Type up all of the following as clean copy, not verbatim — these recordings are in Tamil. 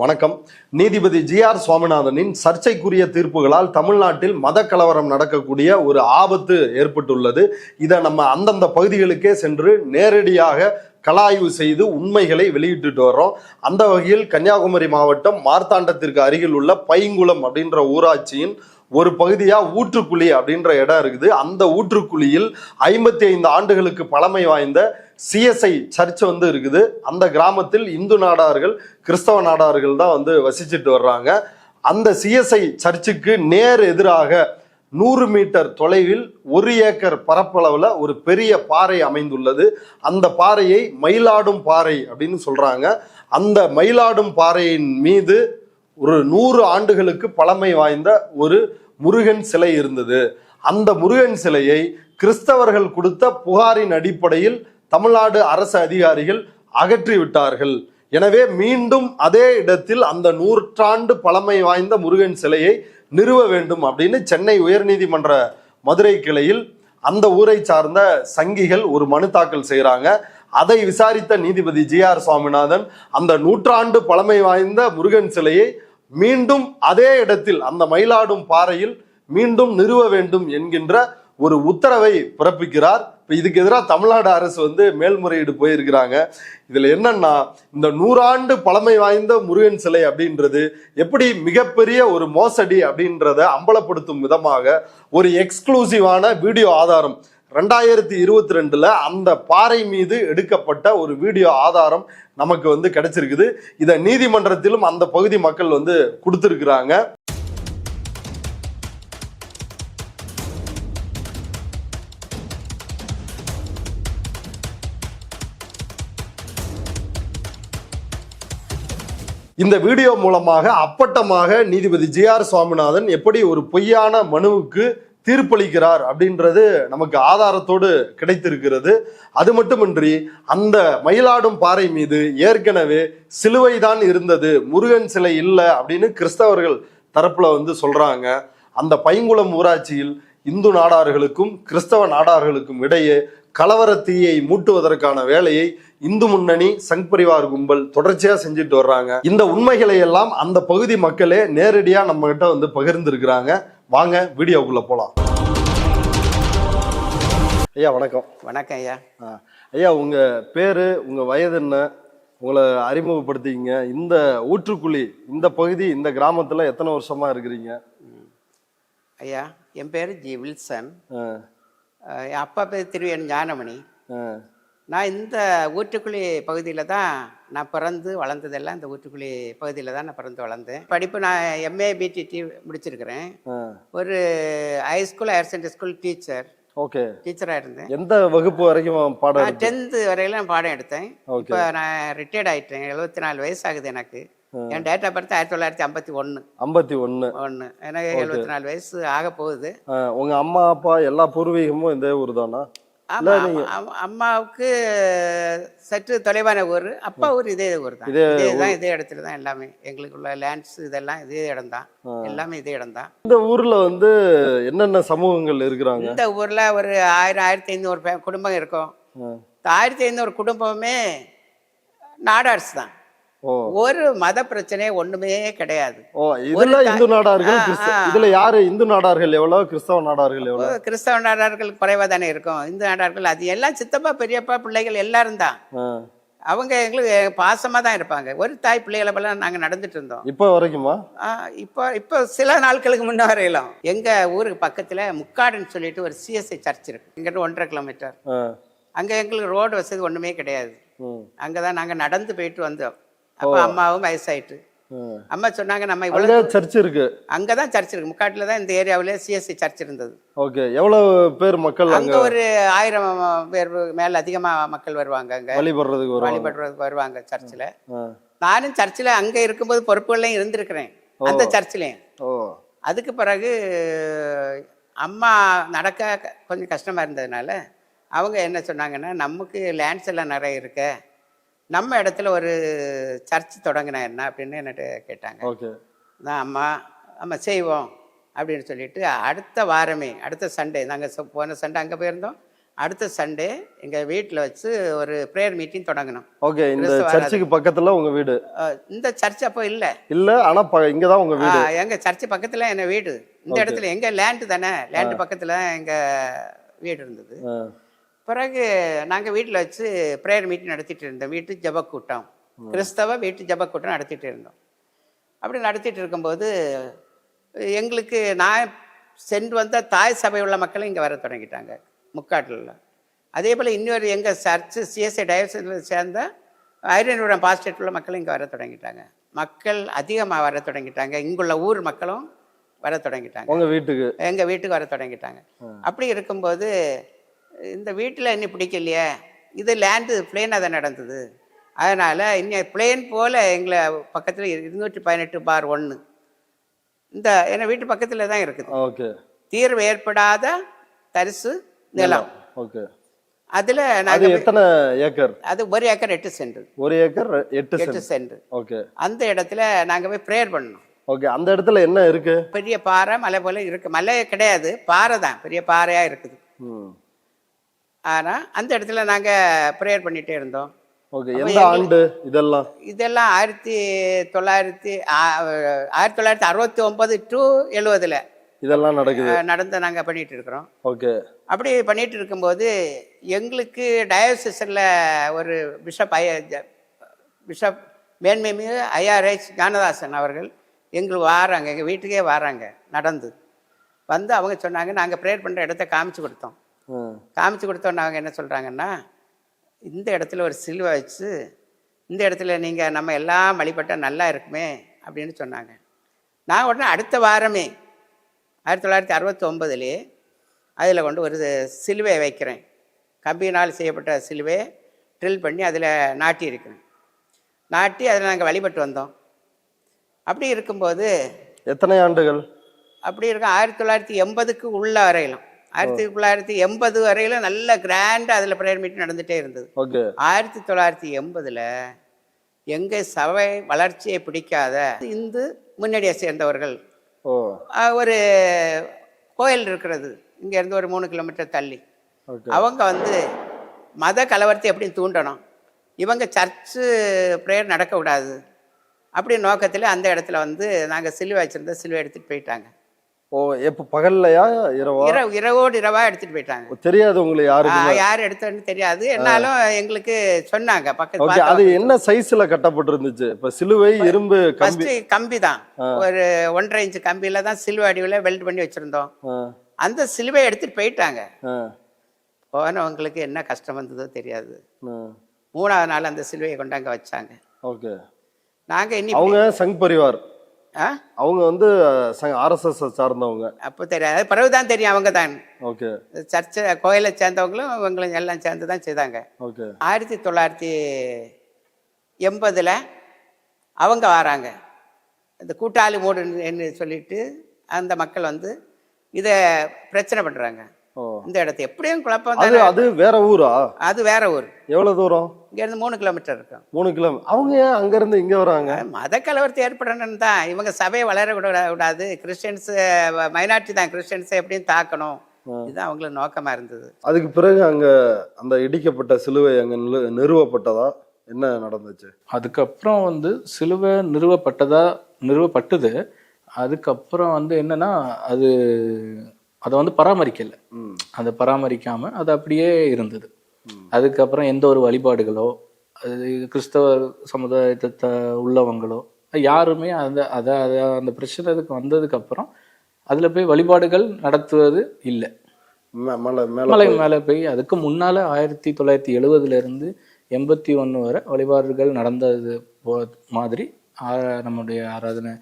வணக்கம். நீதிபதி ஜி.ஆர். சுவாமிநாதனின் சர்ச்சைக்குரிய தீர்ப்புகளால் தமிழ்நாட்டில் மத கலவரம் நடக்கக்கூடிய ஒரு ஆபத்து ஏற்பட்டுள்ளது. இதை நம்ம அந்தந்த பகுதிகளுக்கே சென்று நேரடியாக கலாய்வு செய்து உண்மைகளை வெளியிட்டு வர்றோம். அந்த வகையில் கன்னியாகுமரி மாவட்டம் மார்த்தாண்டத்திற்கு அருகில் உள்ள பைங்குளம் அப்படின்ற ஊராட்சியின் ஒரு பகுதியா ஊற்றுக்குழி அப்படின்ற இடம் இருக்குது. அந்த ஊற்றுக்குழியில் 55 ஆண்டுகளுக்கு பழமை வாய்ந்த சிஎஸ்ஐ சர்ச் இருக்குது. அந்த கிராமத்தில் இந்து நாடார்கள் கிறிஸ்தவ நாடார்கள் தான் வசிச்சுட்டு வர்றாங்க. அந்த சிஎஸ்ஐ சர்ச்சுக்கு நேர் எதிராக 100 மீட்டர் தொலைவில் 1 ஏக்கர் பரப்பளவுல ஒரு பெரிய பாறை அமைந்துள்ளது. அந்த பாறையை மயிலாடும் பாறை அப்படின்னு சொல்றாங்க. அந்த மயிலாடும் பாறையின் மீது ஒரு 100 ஆண்டுகளுக்கு பழமை வாய்ந்த ஒரு முருகன் சிலை இருந்தது. அந்த முருகன் சிலையை கிறிஸ்தவர்கள் கொடுத்த புகாரின் அடிப்படையில் தமிழ்நாடு அரசு அதிகாரிகள் அகற்றி விட்டார்கள். எனவே மீண்டும் அதே இடத்தில் அந்த 100 ஆண்டு பழமை வாய்ந்த முருகன் சிலையை நிறுவ வேண்டும் அப்படின்னு சென்னை உயர்நீதிமன்ற மதுரை கிளையில் அந்த ஊரை சார்ந்த சங்கிகள் ஒரு மனு தாக்கல் செய்கிறாங்க. அதை விசாரித்த நீதிபதி ஜி.ஆர். சுவாமிநாதன் அந்த 100 ஆண்டு பழமை வாய்ந்த முருகன் சிலையை மீண்டும் அதே இடத்தில் அந்த மயிலாடும் பாறையில் மீண்டும் நிறுவ வேண்டும் என்கின்ற ஒரு உத்தரவை பிறப்பிக்கிறார். இதுக்கு எதிராக தமிழ்நாடு அரசு மேல்முறையீடு போயிருக்கிறாங்க. இதுல என்னன்னா, இந்த 100 ஆண்டு பழமை வாய்ந்த முருகன் சிலை அப்படின்றது எப்படி மிகப்பெரிய ஒரு மோசடி அப்படின்றத அம்பலப்படுத்தும் விதமாக ஒரு எக்ஸ்க்ளூசிவான வீடியோ ஆதாரம் 2022 அந்த பாறை மீது எடுக்கப்பட்ட ஒரு வீடியோ ஆதாரம் நமக்கு கிடைச்சிருக்குது. இதை நீதிமன்றத்திலும் அந்த பகுதி மக்கள் கொடுத்திருக்கிறாங்க. இந்த வீடியோ மூலமாக அப்பட்டமாக நீதிபதி ஜி.ஆர். சுவாமிநாதன் எப்படி ஒரு பொய்யான மனுவுக்கு தீர்ப்பளிக்கிறார் அப்படின்றது நமக்கு ஆதாரத்தோடு கிடைத்திருக்கிறது. அது மட்டுமின்றி அந்த மயிலாடும் பாறை மீது ஏற்கனவே சிலுவை தான் இருந்தது, முருகன் சிலை இல்லை அப்படின்னு கிறிஸ்தவர்கள் தரப்புல சொல்றாங்க. அந்த பைங்குளம் ஊராட்சியில் இந்து நாடார்களுக்கும் கிறிஸ்தவ நாடார்களுக்கும் இடையே கலவர தீயை மூட்டுவதற்கான வேலையை இந்து முன்னணி சங் பரிவார் கும்பல் தொடர்ச்சியா செஞ்சுட்டு வர்றாங்க. இந்த உண்மைகளை எல்லாம் அந்த பகுதி மக்களே நேரடியா நம்ம கிட்ட பகிர்ந்திருக்கிறாங்க. வாங்க வீடியோக்குள்ள போலாம். ஐயா வணக்கம். வணக்கம் ஐயா. ஐயா, உங்க பேரு, உங்க வயது என்ன, உங்களை அறிமுகப்படுத்திங்க. இந்த ஊற்றுக்குழி இந்த பகுதி இந்த கிராமத்துல எத்தனை வருஷமா இருக்கிறீங்க? ஐயா, என் பேரு ஜி வில்சன். என் அப்பா பேர் திருவேன் ஞானமணி. நான் இந்த ஊற்றுக்குழி பகுதியில் தான் நான் பிறந்து வளர்ந்ததெல்லாம் இந்த ஊற்றுக்குழி பகுதியில் தான் நான் பிறந்து வளர்ந்தேன். படிப்பு நான் எம்ஏ பிடிடி முடிச்சிருக்கிறேன். ஒரு high school higher secondary school teacher. Okay, டீச்சராக இருந்தேன். எந்த வகுப்பு வரைக்கும் பாடம்? 10th வரையில நான் பாடம் எடுத்தேன். இப்போ நான் ரிட்டையர்ட் ஆகிட்டேன். 74 வயசு ஆகுது எனக்கு. என் டேட் ஆஃப் பர்த் 1951. எனக்கு 74 வயசு ஆக போகுது. உங்க அம்மா அப்பா எல்லா பூர்வீகமும் இந்த ஊர் தானா? அம்மாவுக்கு சற்று தொலைவான ஊர், அப்பா ஊர் இதே ஊர் தான். இதே இடத்துல தான் எல்லாமே எங்களுக்குள்ள லேண்ட்ஸ் இதெல்லாம் இதே இடம் தான். எல்லாமே இதே இடம் தான். இந்த ஊர்ல என்னென்ன சமூகங்கள் இருக்கிறாங்க? இந்த ஊர்ல ஒரு 1500 குடும்பம் இருக்கும். 1500 குடும்பமே நாடார்ஸ் தான். ஒரு மத பிரச்சனை ஒண்ணுமே கிடையாது. இந்து நாடார்கள். இதுல யாரு இந்து நாடார்கள் எவ்வளவு, கிறிஸ்தவ நாடார்கள் எவ்வளவு? கிறிஸ்தவ நாடார்கள் குறைவா தானே இருக்கும். இந்து நாடார்கள் அது எல்லாம் சித்தப்பா பெரியப்பா பிள்ளைகள் எல்லாரும் தான். அவங்க எங்களுக்கு பாசமா தான் இருப்பாங்க. ஒரு தாய் பிள்ளைகளை போல நாங்க நடந்துட்டு இருந்தோம். இப்ப வரைக்குமா? இப்போ சில நாட்களுக்கு முன்ன வரையிலும் எங்க ஊருக்கு பக்கத்துல முக்காடுன்னு சொல்லிட்டு ஒரு சிஎஸ்ஐ சர்ச் இருக்கு. இங்கிட்ட 1.5 கிலோமீட்டர். அங்க எங்களுக்கு ரோடு வசதி ஒண்ணுமே கிடையாது. அங்கதான் நாங்க நடந்து போயிட்டு வந்தோம். அப்ப அம்மாவும் வயசாயிட்டு அம்மா சொன்னாங்க, நம்ம இவ்வளவு சர்ச் இருக்கு, அங்கதான் சர்ச் இருக்கு. முக்காட்டுல தான் இந்த ஏரியாவிலே சிஎஸ்சி சர்ச் இருந்தது. ஓகே, எவ்வளவு பேர் மக்கள்? அங்க ஒரு 1000 பேர் மேல அதிகமா மக்கள் வருவாங்க. அங்க வழிபடுறதுக்கு வருவாங்க சர்ச்சில். நானும் சர்ச்சில் அங்க இருக்கும்போது பொறுப்புகள்லையும் இருந்திருக்கிறேன் அந்த சர்ச்சிலையும். அதுக்கு பிறகு அம்மா நடக்க கொஞ்சம் கஷ்டமா இருந்ததுனால அவங்க என்ன சொன்னாங்கன்னா, நமக்கு லேண்ட்ஸ் எல்லாம் நிறைய இருக்கு, நம்ம இடத்துல ஒரு சர்ச் தொடங்கினா என்ன அப்படின்னு என்கிட்ட கேட்டாங்க. நான் அம்மா செய்வோம் அப்படின்னு சொல்லிட்டு அடுத்த வாரமே, அடுத்த சண்டே, நாங்கள் போன சண்டே அங்கே போயிருந்தோம். அடுத்த சண்டே எங்கள் வீட்டில் வச்சு ஒரு ப்ரேயர் மீட்டிங் தொடங்கணும். ஓகே, இந்த சர்ச்சுக்கு பக்கத்தில் உங்கள் வீடு? இந்த சர்ச் அப்போ இல்லை. இல்லை, ஆனால் இங்கே தான் உங்கள் வீடு? எங்கள் சர்ச்சு பக்கத்தில் என்ன வீடு. இந்த இடத்துல எங்கள் லேண்டு தானே, லேண்டு பக்கத்தில் எங்கள் வீடு இருந்தது. பிறகு நாங்கள் வீட்டில் வச்சு ப்ரேயர் மீட்டிங் நடத்திட்டு இருந்தோம். வீட்டு ஜப கூட்டம், கிறிஸ்தவ வீட்டு ஜப கூட்டம் நடத்திட்டு இருந்தோம். அப்படி நடத்திட்டு இருக்கும்போது எங்களுக்கு நான் சென்று வந்த தாய் சபை உள்ள மக்களும் இங்கே வர தொடங்கிட்டாங்க முக்காட்டில். அதே போல் இன்னொரு எங்கள் சர்ச்சு சிஎஸ்ஐ டயசிஸில் சேர்ந்த ஐரனூரம் பாஸ்டேட் உள்ள மக்களும் இங்கே வர தொடங்கிட்டாங்க. மக்கள் அதிகமாக வர தொடங்கிட்டாங்க. இங்குள்ள ஊர் மக்களும் வர தொடங்கிட்டாங்க. உங்கள் வீட்டுக்கு? எங்கள் வீட்டுக்கு வர தொடங்கிட்டாங்க. அப்படி இருக்கும்போது இந்த வீட்டில் இன்னும் பிடிக்கலையே, இது லேண்டு பிளேனாக தான் நடந்தது. அதனால் இன்னும் பிளேன் போல் எங்களை பக்கத்தில் 218/1 இந்த என் வீட்டு பக்கத்தில் தான் இருக்குது. ஓகே. தீர்வு ஏற்படாத தரிசு நிலம். ஓகே. அதில் நாங்கள் எத்தனை ஏக்கர்? அது 1 acre 8 cent. 1 acre 8 cent. Okay. அந்த இடத்துல நாங்கள் போய் ப்ரேயர் பண்ணோம். ஓகே. அந்த இடத்துல என்ன இருக்கு? பெரிய பாறை, மலை போல இருக்கு. மலை கிடையாது, பாறை தான், பெரிய பாறையாக இருக்குது. ஆனால் அந்த இடத்துல நாங்கள் ப்ரேயர் பண்ணிகிட்டே இருந்தோம். ஓகே. எந்த ஆண்டு இதெல்லாம்? இதெல்லாம் 1969 to 70 இதெல்லாம் நடந்து நாங்கள் பண்ணிட்டு இருக்கிறோம். ஓகே. அப்படி பண்ணிட்டு இருக்கும்போது எங்களுக்கு டயோசிஸில் ஒரு பிஷப் மேன்மேமிகு ஐஆர்எச் ஞானதாசன் அவர்கள் எங்களுக்கு வாராங்க, எங்கள் வீட்டுக்கே வராங்க. நடந்து வந்து அவங்க சொன்னாங்க, நாங்கள் ப்ரேயர் பண்ணுற இடத்த காமிச்சு கொடுத்தோம். காமிச்சு கொடுத்தோன்னு அவங்க என்ன சொல்கிறாங்கன்னா, இந்த இடத்துல ஒரு சிலுவை வச்சு இந்த இடத்துல நீங்கள் நம்ம எல்லாம் வழிபட்டால் நல்லா இருக்குமே அப்படின்னு சொன்னாங்க. நான் உடனே அடுத்த வாரமே 1969 அதில் கொண்டு ஒரு சிலுவை வைக்கிறேன். கம்பியினால் செய்யப்பட்ட சிலுவையை ட்ரில் பண்ணி அதில் நாட்டி இருக்கிறேன். நாட்டி அதில் நாங்கள் வழிபட்டு வந்தோம். அப்படி இருக்கும்போது எத்தனை ஆண்டுகள்? அப்படி இருக்கும் 1980க்கு உள்ள வரையிலும், 1980 வரையிலும் நல்ல கிராண்டாக அதில் ப்ரேயர் மீட்டிங் நடந்துகிட்டே இருந்தது. 1980 எங்கள் சபை வளர்ச்சியை பிடிக்காத இந்து முன்னணியை சேர்ந்தவர்கள் ஒரு கோயில் இருக்கிறது இங்கேருந்து ஒரு 3 கிலோமீட்டர் தள்ளி, அவங்க வந்து மத கலவரத்தை எப்படி தூண்டணும், இவங்க சர்ச்சு ப்ரேயர் நடக்கக்கூடாது அப்படி நோக்கத்தில் அந்த இடத்துல வந்து நாங்கள் சிலுவை வச்சுருந்த சிலுவை எடுத்துகிட்டு போயிட்டாங்க. ஓ, எப்போ பகல்லையா இரவா? இரவோடு இரவாக எடுத்துகிட்டு போயிட்டாங்க. தெரியாது உங்களுக்கு? யார் எடுத்தோன்னு தெரியாது. என்னாலும் எங்களுக்கு சொன்னாங்க பக்கத்து. அது என்ன சைஸ்ல கட்டப்பட்டு இருந்துச்சு? இப்ப சிலுவை இரும்பு கம்பி தான், ஒரு 1.5 இன்ச் கம்பியில தான் சிலுவை அடிவில் வெல்ட் பண்ணி வச்சிருந்தோம். அந்த சிலுவை எடுத்துட்டு போயிட்டாங்க. போனவங்களுக்கு என்ன கஷ்டம் வந்ததோ தெரியாது. 3ஆவது நாள் அந்த சிலுவையை கொண்டாங்க வச்சாங்க. ஓகே. நாங்க அவங்க சங் பரிவார், அவங்க வந்து RSS சார்ந்தவங்க. அப்போ தெரியாது, பிறகுதான் தெரியும் அவங்க தான். ஓகே. சர்ச்சை கோயிலை சேர்ந்தவங்களும் இவங்களும் எல்லாம் சேர்ந்து தான் செய்தாங்க. ஓகே. 1980 அவங்க வராங்க. இந்த கூட்டாளி மூடுன்னு சொல்லிட்டு அந்த மக்கள் வந்து இதை பிரச்சனை பண்றாங்க. இந்த இடத்த எப்படியும் குழப்பம். அது வேற ஊரா? அது வேற ஊர். எவ்வளவு தூரம்? இங்க இருந்து 3 கிலோமீட்டர் இருக்கும். 3 கிலோமீட்டர். அவங்க ஏன் அங்க இருந்து இங்க வராங்க? மத கலவரத்தை ஏற்படணும் தான். இவங்க சபையை வளர கூடாது, கிறிஸ்டியன்ஸ் மைனாரிட்டி தான், கிறிஸ்டியன்ஸை எப்படியும் தாக்கணும், இதுதான் அவங்களுக்கு நோக்கமா இருந்தது. அதுக்கு பிறகு அங்க அந்த இடிக்கப்பட்ட சிலுவை அங்க நிறுவப்பட்டதா? என்ன நடந்துச்சு அதுக்கப்புறம்? வந்து சிலுவை நிறுவப்பட்டது. அதுக்கப்புறம் வந்து என்னன்னா, அதை வந்து பராமரிக்கலை. அதை பராமரிக்காம அது அப்படியே இருந்தது. அதுக்கப்புறம் எந்த ஒரு வழிபாடுகளோ, அது கிறிஸ்தவ சமுதாயத்தை உள்ளவங்களோ யாருமே அந்த பிரச்சனைக்கு வந்ததுக்கு அப்புறம் அதுல போய் வழிபாடுகள் நடத்துவது இல்லை. மலை மேல போய் அதுக்கு முன்னால 1970 இருந்து 81 வரை வழிபாடுகள் நடந்தது மாதிரி நம்முடைய ஆராதனை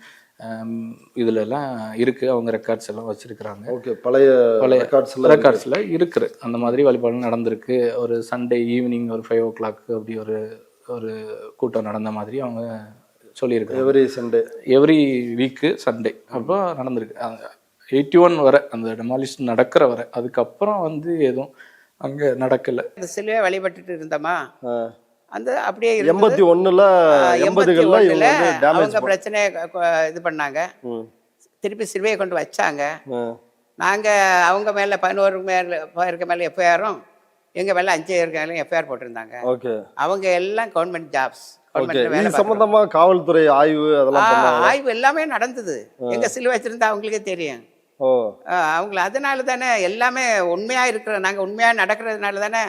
இதுல எல்லாம் இருக்கு. அவங்க ரெக்கார்ட்ஸ் எல்லாம் வச்சிருக்கிறாங்க. ஓகே. பழைய ரெக்கார்ட்ஸ்ல இருக்கு. அந்த மாதிரி வழிபாடு நடந்திருக்கு. ஒரு சண்டே ஈவினிங் ஒரு 5 o'clock அப்படி ஒரு கூட்டம் நடந்த மாதிரி அவங்க சொல்லியிருக்காங்க. எவ்ரி வீக்கு சண்டே அப்போ நடந்திருக்கு. 81 வரை அந்த டெமாலிஷன் நடக்கிற வரை. அதுக்கப்புறம் வந்து எதுவும் அங்க நடக்கல. சிலுவை வழிபட்டுட்டு இருந்தோமா, அந்த அப்படியே 81ல அவங்க பிரச்சனையை இது பண்ணாங்க. திருப்பி சிலுவையை கொண்டு வச்சாங்க. நாங்க அவங்க மேல 11 பேருக்கு மேல FIR எங்க மேல 5 பேருக்காலும் எஃப்ஐஆர் போட்டிருந்தாங்க. ஓகே. அவங்க எல்லாம் கவர்மெண்ட் ஜாப்ஸ், ஓகே. கவர்மெண்ட்ல வேலை இது சம்பந்தமா காவல்துறை ஆய்வு அதெல்லாம் பண்ணாங்க. ஆய்வு எல்லாமே நடந்தது. எங்க சிலுவை வச்சிருந்தா அவங்களுக்கே தெரியும். ஓ. அவங்கள அதனால தானே எல்லாமே உண்மையா இருக்கிற, நாங்க உண்மையா நடக்கிறதுனால தானே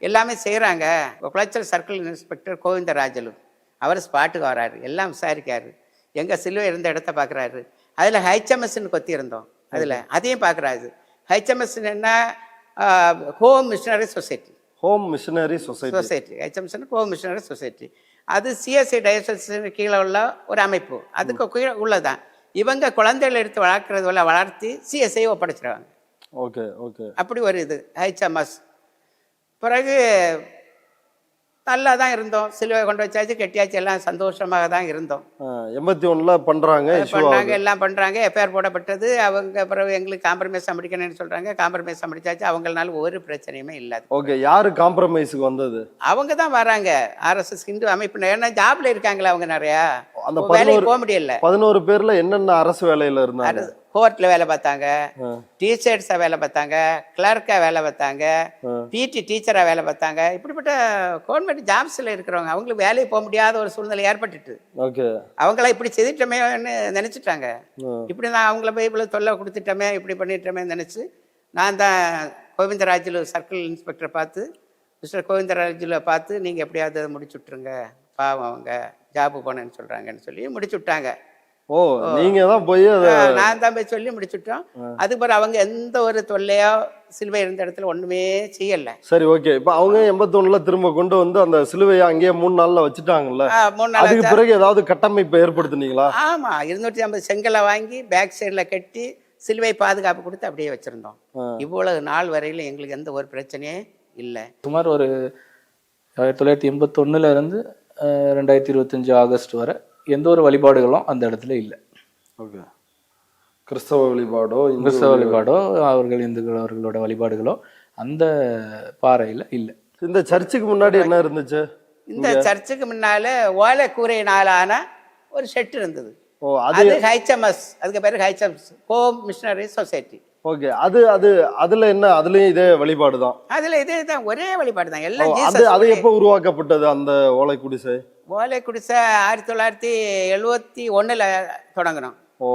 எல்லாமே செய்யறாங்க. குளச்சல் சர்க்கிள் இன்ஸ்பெக்டர் கோவிந்தராஜலு அவர் ஸ்பாட்டுக்கு வராரு, எல்லாம் விசாரிக்காரு, எங்க சிலுவை இருந்த இடத்த பாக்குறாரு. அதுல ஹெச்எம்எஸ்ன்னு கொத்தி இருந்தோம், அதுல அதையும் பாக்குறாரு. ஹெச்எம்எஸ் என்ன, home missionary society. Home missionary society. HMS home missionary society. அது சிஎஸ்ஐ டயசஸ் கீழே உள்ள ஒரு அமைப்பு, அதுக்கு கீழே உள்ளதான். இவங்க குழந்தைகளை எடுத்து வளர்த்தி சிஎஸ்ஐ ஒப்படைச்சிருவாங்க. Okay okay. அப்படி ஒரு இது ஹெச்எம்எஸ். பிறகு நல்லா தான் இருந்தோம், சிலுவை கொண்டு வச்சாச்சு, கெட்டியாச்சு, எல்லாம் சந்தோஷமாக தான் இருந்தோம். 81ல பண்றாங்க, எல்லாம் பண்றாங்க, எஃப்ஐஆர் போடப்பட்டது. அவங்க பிறகு எங்களுக்கு காம்ப்ரமைஸ் முடிக்கணும்னு சொல்றாங்க, காம்ப்ரமைஸ் முடிச்சாச்சு. அவங்களால ஒரு பிரச்சனையுமே இல்லாது. ஓகே. யாரு காம்ப்ரமைஸுக்கு வந்தது? அவங்க தான் வராங்க, ஆர்எஸ்எஸ் ஹிந்து அமைப்பு. ஏன்னா ஜாப்ல இருக்காங்களா அவங்க நிறையா, அந்த வேலைக்கு போக முடியல. 11 பேர்ல என்னென்ன அரசு வேலையில இருந்தாங்க? கோர்ட்ல வேலை பார்த்தாங்க, டீச்சர்ஸா வேலை பார்த்தாங்க, கிளர்க்கா வேலை பார்த்தாங்க, பிடி டீச்சரா வேலை பார்த்தாங்க. இப்படிப்பட்ட கவர்மெண்ட் ஜாப்ஸ்ல இருக்கிறவங்க அவங்களுக்கு வேலைக்கு போக முடியாத ஒரு சூழ்நிலை ஏற்பட்டுட்டு அவங்கள இப்படி செய்துட்டோமேன்னு நினைச்சிட்டாங்க. இப்படி நான் அவங்கள போய் இவ்வளவு தொல்லை கொடுத்துட்டோமே, இப்படி பண்ணிட்டோமே நினைச்சு நான் தான் கோவிந்தராஜுலு சர்க்கிள் இன்ஸ்பெக்டரை பார்த்து, மிஸ்டர் கோவிந்தராஜுல பார்த்து, நீங்க எப்படியாவது முடிச்சு விட்டுருங்க, பாவம் அவங்க ஜாபு போனேன்னு சொல்றாங்கன்னு சொல்லி முடிச்சு விட்டாங்க. ஓ, நீங்க தான் போய் நான் தான் போய் சொல்லி முடிச்சுட்டோம். அதுக்கு பிறகு அவங்க எந்த ஒரு தொல்லையோ சிலுவை இருந்த இடத்துல ஒண்ணுமே செய்யல. சரி, ஓகே. இப்ப அவங்க 81ல திரும்ப கொண்டு வந்து அந்த சிலுவையை அங்கேயே 3 நாள்ல வச்சுட்டாங்கல்ல, 3 நாள். அதுக்கு பிறகு ஏதாவது கட்டமைப்பு ஏற்படுத்தினீங்களா? ஆமா, 250 செங்கலை வாங்கி பேக் சைட்ல கட்டி சிலுவை பாதுகாப்பு கொடுத்து அப்படியே வச்சிருந்தோம். இவ்வளவு நாள் வரையில எங்களுக்கு எந்த ஒரு பிரச்சனையே இல்லை. சுமார் ஒரு 1981ல இருந்து 2025 ஆகஸ்ட் வரை எந்த ஒரு வழிபாடுகளும் அந்த இடத்துல இல்லை. ஓகே. கிறிஸ்தவ வழிபாடோ அவர்கள் இந்துக்கள் அவர்களோட வழிபாடுகளோ அந்த பாறையில் இல்லை. இந்த சர்ச்சுக்கு முன்னாடி என்ன இருந்துச்சு? இந்த சர்ச்சுக்கு முன்னால ஓலை கூரையினாலான ஒரு ஷெட் இருந்தது. ஓ, அது ஹெச்எம்எஸ், அதுக்கு பேரு HMS, home missionary society. Okay. அதுல என்ன, அதுலயும் இதே வழிபாடு தான்? அதுல இதே தான், ஒரே வழிபாடு தான் எல்லாம். அது எப்போ உருவாக்கப்பட்டது அந்த ஓலை குடிசை? ஓலை குடிசை 1971ல தொடங்கணும். ஓ,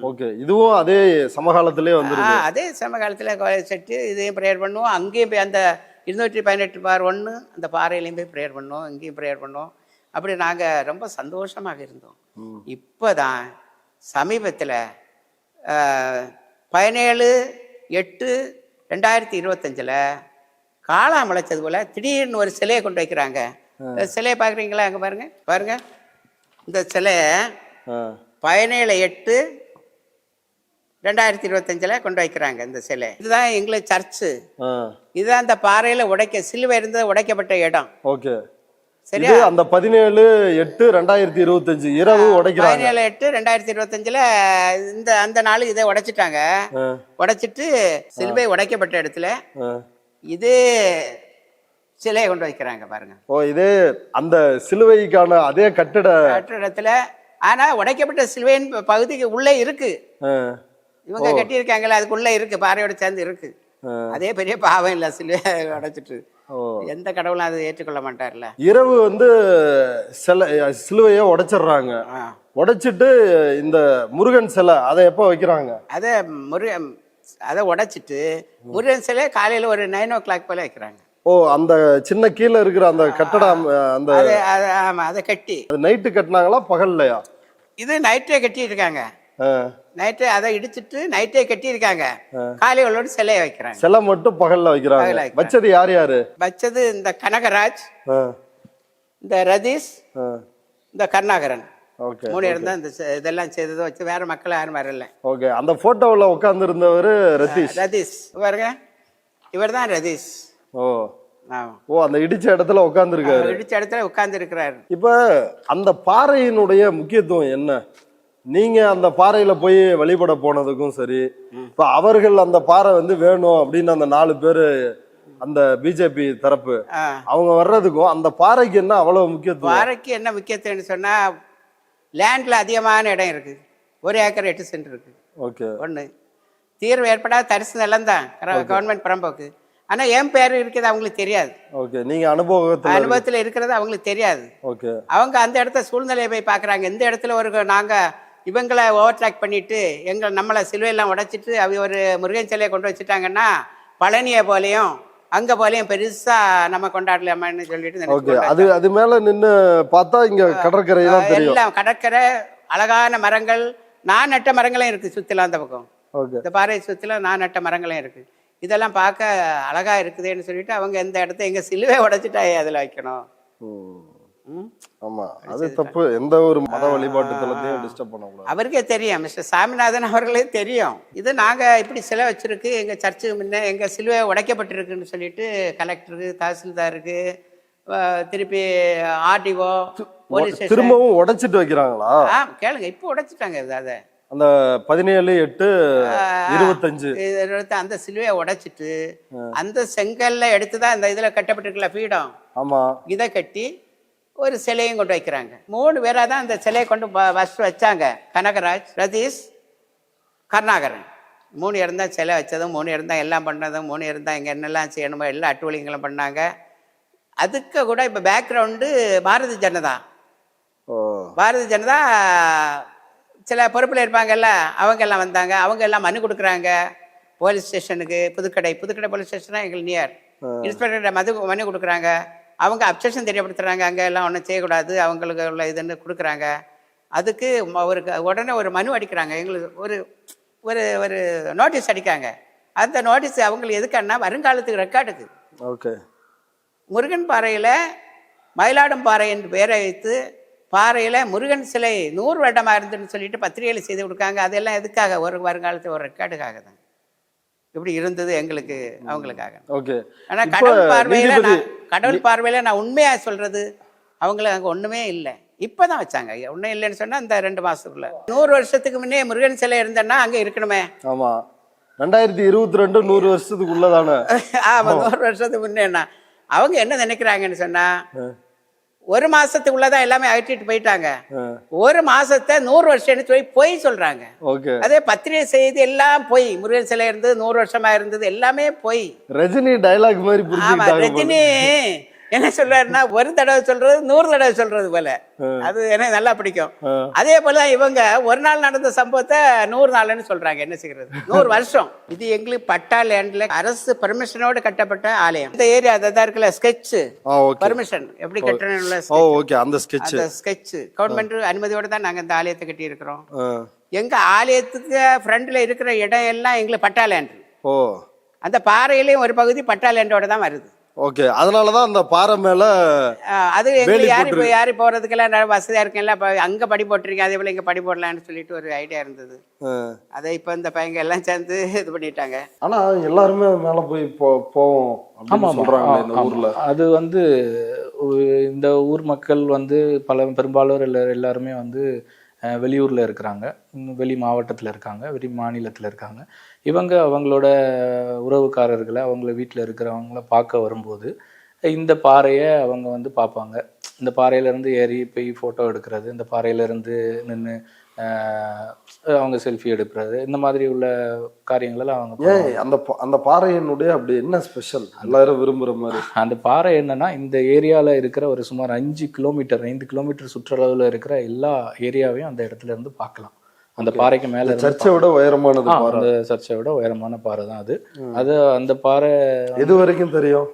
ஓகே. இதுவும் அதே சமகாலத்திலே வந்துருக்கு. அதே சமகாலத்துல செட்டு இதையும் ப்ரேயர் பண்ணுவோம். அங்கேயும் போய் அந்த 218/1 அந்த பாறையிலையும் போய் ப்ரேயர் பண்ணுவோம், இங்கேயும் ப்ரேயர் பண்ணுவோம். அப்படி நாங்க ரொம்ப சந்தோஷமாக இருந்தோம். இப்போதான் சமீபத்தில் 17/8/2025 காளா முளைச்சது போல திடீர்னு ஒரு சிலையை கொண்டு வைக்கிறாங்க. சிலையை பாக்குறீங்களா? அங்க பாருங்க, பாருங்க இந்த சிலைய 17/8/2025 கொண்டு வைக்கிறாங்க. இந்த சிலை இதுதான் எங்களுக்கு சர்ச்சு. இதுதான் அந்த பாறையில சிலுவை இருந்தது உடைக்கப்பட்ட இடம். ஓகே, சரியா? அந்த 17/8/2025 இரவு உடைக்கிறாங்க. 17/8/2025 இந்த அந்த நாள் இதை உடைச்சிட்டாங்க. உடைச்சிட்டு சிலுவை உடைக்கப்பட்ட இடத்துல இதே சிலையை கொண்டு வைக்கிறாங்க பாருங்க. ஓ, இதே அந்த சிலுவைக்கான அதே கட்டிடத்துல, ஆனா உடைக்கப்பட்ட சிலுவையின் பகுதிக்கு உள்ளே இருக்கு. இவங்க கட்டி இருக்காங்கல்ல, அதுக்குள்ள இருக்கு, பாறையோட சேர்ந்து இருக்கு. அதே பெரிய பாவம் இல்ல, சிலுவை உடைச்சிட்டு. எந்த கடவுளும் அதை ஏற்றுக்கொள்ள மாட்டார்ல. இரவு சிலுவைய உடைச்சிடுறாங்க. உடைச்சிட்டு இந்த முருகன் சிலை அதை எப்ப வைக்கிறாங்க? அதை உடைச்சிட்டு முருகன் சிலை காலையில ஒரு 9 o'clock போல வைக்கிறாங்க. ஓ, அந்த சின்ன கீழே இருக்கிற அந்த கட்டடம், அந்த அதை கட்டி நைட்டு கட்டினாங்களா பகல்லையா? இது நைட்டே கட்டி இருக்காங்க. நைட்டே அதை இடிச்சிட்டு நைட்டே கட்டி இருக்காங்க. காலையோட சிலையை வைக்கிறாங்க. சிலை மட்டும் பகல்ல வைக்கிறாங்க. வச்சது யாரு? வச்சது இந்த கனகராஜ், இந்த ரதீஷ், இந்த கருணாகரன். 3 பேர் தான் இந்த இதெல்லாம் செய்ததை வச்சு. வேற மக்கள் யாரும் வரல. ஓகே. அந்த போட்டோவில் உட்கார்ந்து இருந்தவர் ரதீஷ் பாருங்க, இவர் தான் ரதீஷ். ஓ, அந்த இடிச்ச இடத்துல உட்கார்ந்து இருக்காரு. இடிச்ச இடத்துல உட்கார்ந்து இருக்கிறாரு. இப்ப அந்த பாறையினுடைய முக்கியத்துவம் என்ன? நீங்க அந்த பாறையில போய் வழிபட போனதுக்கும் சரி, இப்ப அவர்கள் அந்த பாறை வேணும் அப்படின்னு அந்த 4 பேரு அந்த பிஜேபி தரப்பு அவங்க வர்றதுக்கும் அந்த பாறைக்கு என்ன அவ்வளவு முக்கியத்துவம்? பாறைக்கு என்ன முக்கியத்துவம்னு சொன்னா, லேண்ட்ல அதிகமான இடம் இருக்கு. 1 ஏக்கர் 8 சென்ட் இருக்கு. ஓகே. ஒண்ணு தீர்வு ஏற்படாத தரிசு நிலம் தான் கவர்மெண்ட் புறம்போக்கு. ஆனா என் பேர் இருக்கிறது அவங்களுக்கு தெரியாது. ஓகே, நீங்க அனுபவத்துல இருக்கிறது அவங்களுக்கு தெரியாது. ஓகே, அவங்க அந்த இடத்த சூழ்நிலையை போய் பாக்குறாங்க. இந்த இடத்துல நாங்க இவங்களை ஓவர்டேக் பண்ணிட்டு நம்மளை சிலுவையெல்லாம் உடைச்சிட்டு ஒரு முருகன் சிலையை கொண்டு வச்சுட்டாங்கன்னா பழனியை போலையும் அங்க போலையும் பெருசா நம்ம கொண்டாடலாமான்னு சொல்லிட்டு அது மேல நின்னு பார்த்தா இங்க கடற்கரை எல்லாம் கடற்கரை, அழகான மரங்கள், நான் நட்ட மரங்களும் இருக்கு சுத்திலாம். அந்த பக்கம் இந்த பாறை சுத்திலாம் நான் நட்ட மரங்களும் இருக்கு. இதெல்லாம் பார்க்க அழகா இருக்குதுன்னு சொல்லிட்டு அவங்க இந்த இடத்த எங்க சிலுவை உடைச்சிட்டா அதுல வைக்கணும். ஆமா, அது தப்பு. எந்த ஒரு மத வழிபாட்டு தலத்தையும் டிஸ்டர்ப் பண்ணக்கூடாது. அவருக்கே தெரியும், மிஸ்டர் சாமிநாதன் அவர்களே தெரியும். இது நாங்க இப்படி சிலை வச்சிருக்கு, எங்க சர்ச்சுக்கு முன்ன எங்க சிலுவை உடைக்கப்பட்டிருக்குன்னு சொல்லிட்டு கலெக்டருக்கு, தாசில்தாருக்கு, திருப்பி ஆர்டிஓ, போலீஸ் திரும்பவும் உடைச்சிட்டு வைக்கிறாங்களா? கேளுங்க, இப்போ உடைச்சிட்டாங்க. அதை அந்த 17/8/25 அந்த சிலுவையை உடைச்சிட்டு அந்த செங்கல்ல எடுத்துதான் இந்த இதுல கட்டப்பட்டிருக்கல பீடம். ஆமா, இதை கட்டி ஒரு சிலையும் கொண்டு வைக்கிறாங்க. 3 பேரா தான் அந்த சிலையை கொண்டு ஃபர்ஸ்ட் வச்சாங்க. கனகராஜ், ரதீஷ், கருணாகரன். 3 இடம் தான் சிலை வச்சதும், 3 இடம் தான் எல்லாம் பண்ணதும், 3 இடம் தான் இங்கே என்னெல்லாம் செய்யணுமோ எல்லா அட்டுவலிங்களும் பண்ணாங்க. அதுக்கு கூட இப்போ பேக்ரவுண்டு பாரதிய ஜனதா. பாரதிய ஜனதா சில பொறுப்பில் இருப்பாங்கல்ல, அவங்க எல்லாம் வந்தாங்க. அவங்க எல்லாம் மனு கொடுக்குறாங்க போலீஸ் ஸ்டேஷனுக்கு. புதுக்கடை போலீஸ் ஸ்டேஷனா எங்களுக்கு நியர். இன்ஸ்பெக்டர் மனு கொடுக்குறாங்க. அவங்க அப்செக்ஷன் தெரியப்படுத்துறாங்க, அங்கே எல்லாம் ஒன்றும் செய்யக்கூடாது அவங்களுக்கு உள்ள இதுன்னு கொடுக்குறாங்க. அதுக்கு உடனே ஒரு மனு அடிக்கிறாங்க. எங்களுக்கு ஒரு ஒரு ஒரு நோட்டீஸ் அடிக்காங்க. அந்த நோட்டீஸ் அவங்களுக்கு எதுக்குன்னா வருங்காலத்துக்கு ரெக்கார்டுக்கு. ஓகே, முருகன் பாறையில் மயிலாடும் பாறை என்று பெயரை வைத்து பாறையில் முருகன் சிலை 100 வருடமாக இருந்துன்னு சொல்லிட்டு பத்திரிகையில் செய்து கொடுக்காங்க. அதெல்லாம் எதுக்காக? ஒரு வருங்காலத்து ஒரு ரெக்கார்டுக்காக தான். இப்படி இருந்தது எங்களுக்கு அவங்களுக்காக. ஓகே, ஆனா கடவுள் பார்வையில நான் உண்மையா சொல்றது, அவங்களுக்கு அங்க ஒண்ணுமே இல்லை. இப்பதான் வச்சாங்க. ஒண்ணும் இல்லைன்னு சொன்னா இந்த 2 மாசத்துக்குள்ள 100 வருஷத்துக்கு முன்னே முருகன் சிலை இருந்தேன்னா அங்க இருக்கணுமே. ஆமா, 2022 100 வருஷத்துக்குள்ளதானே. ஆமா, 100 வருஷத்துக்கு முன்னேன்னா அவங்க என்ன நினைக்கிறாங்கன்னு சொன்னா, 1 மாசத்துக்குள்ளதான் எல்லாமே அகற்றிட்டு போயிட்டாங்க. 1 மாசத்தை 100 வருஷம்னு சொல்லி பொய் சொல்றாங்க. அதே பத்திரிகை செய்தி எல்லாம் பொய். முருகன் சிலை இருந்தது 100 வருஷமா இருந்தது எல்லாமே பொய். ரஜினி டைலாக் மாதிரி. ஆமா, ரஜினி என்ன சொல்றாருன்னா, ஒரு தடவை சொல்றது 100 தடவை சொல்றது போல. அது எனக்கு நல்லா பிடிக்கும். அதே போல இவங்க ஒரு நாள் நடந்த சம்பவத்தை 100 நாள்னு சொல்றாங்க. என்ன செய்யறது? 100 வருஷம். இது எங்களுக்கு பட்டா லேண்ட்ல அரசு பெர்மிஷனோடு கட்டப்பட்ட ஆலயம். இந்த ஏரியா அதான் இருக்குல்ல, ஸ்கெட்ச் பெர்மிஷன் எப்படி கட்டணும், அந்த ஸ்கெட்ச் கவர்மெண்ட் அனுமதியோட தான் நாங்க இந்த ஆலயத்தை கட்டி இருக்கிறோம். எங்க ஆலயத்துக்கு ஃப்ரண்ட்ல இருக்கிற இடம் எல்லாம் எங்களுக்கு பட்டா லேண்ட். அந்த பாறையிலயும் ஒரு பகுதி பட்டா லேண்டோட தான் வருது. ஓகே, அதனாலதான் அந்த பாறை மேல அது எங்களுக்கு யாரு போறதுக்கெல்லாம் வசதியா இருக்குல்ல, அங்க படி போட்டிருக்கீங்க, அதே போல இங்க படி போடலாம்னு சொல்லிட்டு ஒரு ஐடியா இருந்தது. அதை இப்ப இந்த பையங்க எல்லாம் சேர்ந்து இது பண்ணிட்டாங்க. ஆனா எல்லாருமே மேல போய் போவோம் சொல்றாங்க இந்த ஊர்ல. அது இந்த ஊர் மக்கள் பெரும்பாலும் எல்லாருமே வெளியூர்ல இருக்கிறாங்க, வெளி மாவட்டத்தில் இருக்காங்க, வெளி மாநிலத்தில் இருக்காங்க. இவங்க அவங்களோட உறவுக்காரர்களை, அவங்கள வீட்டில் இருக்கிறவங்கள பார்க்க வரும்போது இந்த பாறையை அவங்க பார்ப்பாங்க. இந்த பாறையிலேருந்து ஏறி போய் ஃபோட்டோ எடுக்கிறது, இந்த பாறையிலேருந்து நின்று அவங்க செல்ஃபி எடுக்கிறது, இந்த மாதிரி உள்ள காரியங்களெல்லாம் அவங்க அந்த பாறையினுடைய அப்படி என்ன ஸ்பெஷல் எல்லாரும் விரும்புகிற மாதிரி? அந்த பாறை என்னன்னா, இந்த ஏரியாவில் இருக்கிற ஒரு சுமார் 5 கிலோமீட்டர் சுற்றளவில் இருக்கிற எல்லா ஏரியாவையும் அந்த இடத்துல இருந்து பார்க்கலாம். அந்த பாறைக்கு மேல சர்ச்சை விட உயரமானது. அந்த சர்ச்சை விட உயரமான பாறை தான் அது. அந்த பாறை எது வரைக்கும் தெரியும்?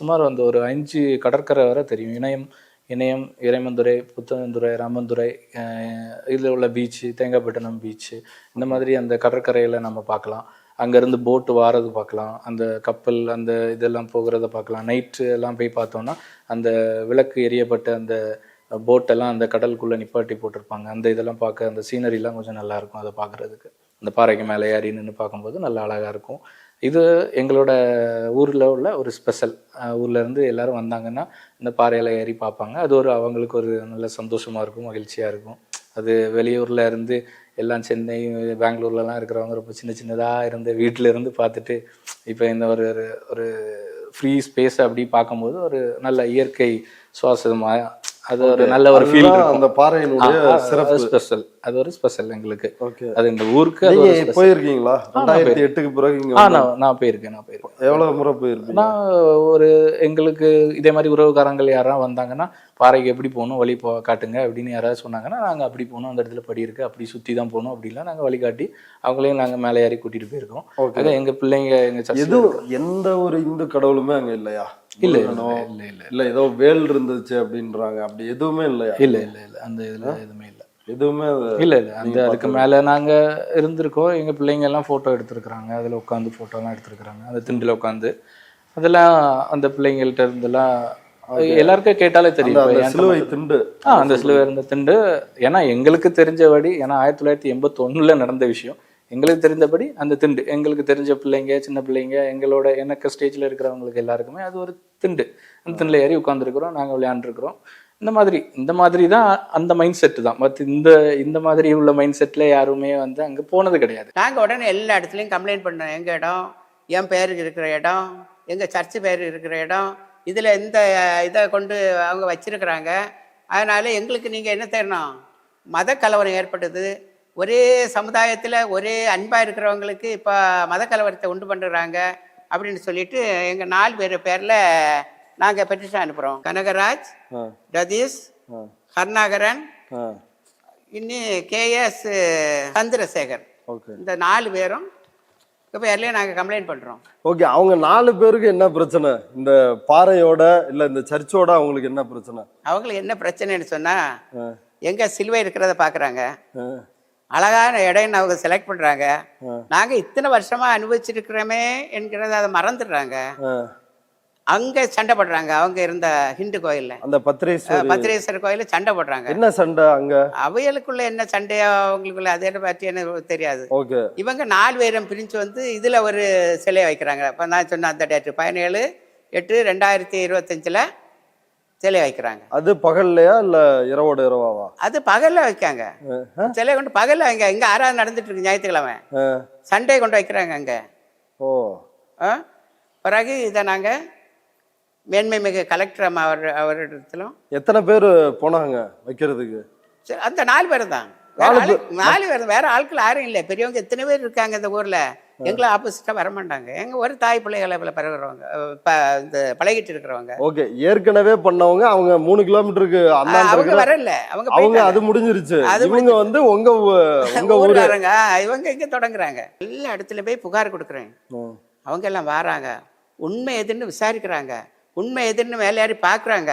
சுமார் ஒரு 5 கடற்கரை வரை தெரியும். இணையம், இறைமந்துறை, புத்தனந்துறை, ராமந்துறை, இதில் உள்ள பீச்சு, தேங்காய்பட்டினம் பீச்சு, இந்த மாதிரி அந்த கடற்கரையில் நம்ம பார்க்கலாம். அங்கேருந்து போட்டு வாரது பார்க்கலாம், அந்த கப்பல் அந்த இதெல்லாம் போகிறத பார்க்கலாம். நைட்டு எல்லாம் போய் பார்த்தோன்னா அந்த விளக்கு எரியப்பட்ட அந்த போட்டெல்லாம் அந்த கடலுக்குள்ளே நிப்பாட்டி போட்டிருப்பாங்க. அந்த இதெல்லாம் பார்க்க அந்த சீனரிலாம் கொஞ்சம் நல்லாயிருக்கும். அதை பார்க்குறதுக்கு அந்த பாறைக்கு மேலே ஏறி நின்று பார்க்கும்போது நல்லா அழகாக இருக்கும். இது எங்களோட ஊரில் உள்ள ஒரு ஸ்பெஷல். ஊர்லேருந்து எல்லோரும் வந்தாங்கன்னா இந்த பாறையில் ஏறி பார்ப்பாங்க. அது அவங்களுக்கு ஒரு நல்ல சந்தோஷமாக இருக்கும், மகிழ்ச்சியாக இருக்கும். அது வெளியூரில் இருந்து எல்லாம் சென்னை, பெங்களூர்லலாம் இருக்கிறவங்க ரொம்ப சின்னதாக இருந்து வீட்டில் இருந்து பார்த்துட்டு இப்போ இந்த ஒரு ஃப்ரீ ஸ்பேஸ் அப்படி பார்க்கும்போது ஒரு நல்ல இயற்கை சுவாசமாக அது ஒரு நல்ல ஒரு ஃபீல் இருக்கும். அந்த பாறையினுடைய சிறப்பு ஸ்பெஷல், அது ஒரு ஸ்பெஷல் எங்களுக்கு. ஓகே. அது இந்த ஊருக்கு அது நீங்க ஒரு special. போயிருக்கீங்களா 2008க்கு பிறகு இங்க நான் போயிருக்கேன். எவ்வளவு முறை போயிருக்கீங்க? நான் ஒரு எங்களுக்கு இதே மாதிரி உறவுக்காரங்கள் யாராவது வந்தாங்கன்னா பாறைக்கு எப்படி போகணும் வழி காட்டுங்க அப்படின்னு யாராவது சொன்னாங்கன்னா நாங்கள் அப்படி போகணும், அந்த இடத்துல படி இருக்கு அப்படி சுற்றி தான் போகணும் அப்படிலாம் நாங்கள் வழிகாட்டி அவங்களையும் நாங்கள் மேலே ஏறி கூட்டிட்டு போயிருக்கோம். அதான் எங்க பிள்ளைங்க எங்க எந்த ஒரு இந்து கடவுளுமே அங்க இல்லையா? இல்ல இல்ல ஏதோ வேல் இருந்துச்சு அப்படின்றாங்க, அப்படி எதுவுமே இல்லையா? இல்ல அந்த இதுல எதுவுமே இல்ல, எதுவுமே இல்ல அந்த அதுக்கு மேல நாங்க இருந்திருக்கோம். எங்க பிள்ளைங்க எல்லாம் போட்டோ எடுத்திருக்கிறாங்க, அதுல உட்காந்து போட்டோ எல்லாம் எடுத்திருக்கிறாங்க அந்த திண்டுல உட்காந்து. அதெல்லாம் அந்த பிள்ளைங்கள்ட்ட இருந்தெல்லாம் எல்லாருக்கும் கேட்டாலே தெரியும் சிலுவை திண்டு. அந்த சிலுவை இருந்த திண்டு. ஏன்னா எங்களுக்கு தெரிஞ்சபடி, ஏன்னா 1981 நடந்த விஷயம், எங்களுக்கு தெரிந்தபடி அந்த திண்டு எங்களுக்கு தெரிஞ்ச பிள்ளைங்க சின்ன பிள்ளைங்க எங்களோட எனக்கு ஸ்டேஜ்ல இருக்கிறவங்களுக்கு எல்லாருக்குமே அது ஒரு திண்டு. அந்த திண்டுல ஏறி உட்காந்துருக்குறோம், நாங்கள் விளையாண்டுருக்குறோம். இந்த மாதிரி தான் அந்த மைண்ட் செட்டு தான். பட் இந்த மாதிரி உள்ள மைண்ட் செட்ல யாருமே வந்து அங்க போனது கிடையாது. நாங்கள் உடனே எல்லா இடத்துலையும் கம்ப்ளைண்ட் பண்ணோம். எங்கள் இடம், என் பேருக்கு இருக்கிற இடம், எங்கள் சர்ச்சு பேர் இருக்கிற இடம், இதில் இந்த இதை கொண்டு அவங்க வச்சிருக்கிறாங்க. அதனால எங்களுக்கு நீங்கள் என்ன தரணும்? மத கலவரம் ஏற்பட்டது. ஒரே சமுதாயத்தில் ஒரே அன்பாக இருக்கிறவங்களுக்கு இப்போ மத கலவரத்தை உண்டு பண்ணுறாங்க அப்படின்னு சொல்லிட்டு எங்கள் 4 பேரில் நாங்கள் பெட்டிஷன் அனுப்புகிறோம். கனகராஜ், ரதீஷ், கருணாகரன், இன்னும் KS சந்திரசேகர், இந்த 4 பேரும் பேர்லயே நாங்கள் கம்ப்ளைண்ட் பண்ணுறோம். ஓகே. அவங்க 4 பேருக்கு என்ன பிரச்சனை? இந்த பாறையோட இல்லை இந்த சர்ச்சோட அவங்களுக்கு என்ன பிரச்சனை? அவங்களுக்கு என்ன பிரச்சனைன்னு சொன்னால், எங்க சிலுவை இருக்கிறத பார்க்குறாங்க, அழகான இடம் அவங்க செலக்ட் பண்ணுறாங்க. நாங்கள் இத்தனை வருஷமா அனுபவிச்சிருக்கிறோமே என்கிறத அதை மறந்துடுறாங்க. அங்க சண்டை போடுறாங்க. அவங்க இருந்த ஹிந்து கோயில்ல, அந்த பத்திரேஸ்வரர் கோயில சண்டை போடுறாங்க. என்ன சண்டை அங்க? அவைகளுக்குள்ள என்ன சண்டையோ அவங்களுக்குள்ள அதை பற்றி எனக்கு தெரியாது. இவங்க 4 பேரும் பிரிஞ்சு வந்து இதுல ஒரு சிலையை வைக்கிறாங்க. இப்ப நான் சொன்ன அந்த டேட்டு 17/8/2025 சிலை வைக்கிறாங்க. அது பகல்லையா இல்ல இரவோட இரவாவா? அது பகல்ல வைக்காங்க. சிலை கொண்டு பகல்ல வைங்க. இங்க ஆராதனை நடந்துட்டு இருக்கு ஞாயிற்றுக்கிழமை, சண்டே கொண்டு வைக்கிறாங்க அங்க. பிறகு இதை நாங்க மேன்மை மிகு கலெக்டர் அம்மா அவரிடத்திலும். எத்தனை பேர் போனாங்க வைக்கிறதுக்கு? அந்த 4 பேர் தான். 4 பேர், வேற ஆட்கள் யாரும் இல்லை. பெரியவங்க எத்தனை பேர் இருக்காங்க இந்த ஊர்ல. எங்களை ஆப்போசிட்டா வரமாட்டாங்க. எங்க ஒரு தாய் பிள்ளைகளை பரவுறவங்க, இந்த பழகிட்டு இருக்கிறவங்க. ஓகே. ஏற்கனவே பண்ணவங்க அவங்க 3 கிலோமீட்டருக்கு அவங்க வரல, அவங்க அது முடிஞ்சிருச்சு. இவங்க வந்து உங்க ஊருக்காரங்க. இவங்க இங்க தொடங்குறாங்க. எல்லா இடத்துல போய் புகார் கொடுக்குறேன். அவங்க எல்லாம் வராங்க, உண்மை எதுன்னு விசாரிக்கிறாங்க, உண்மை எதுன்னு மேலேறி பார்க்குறாங்க.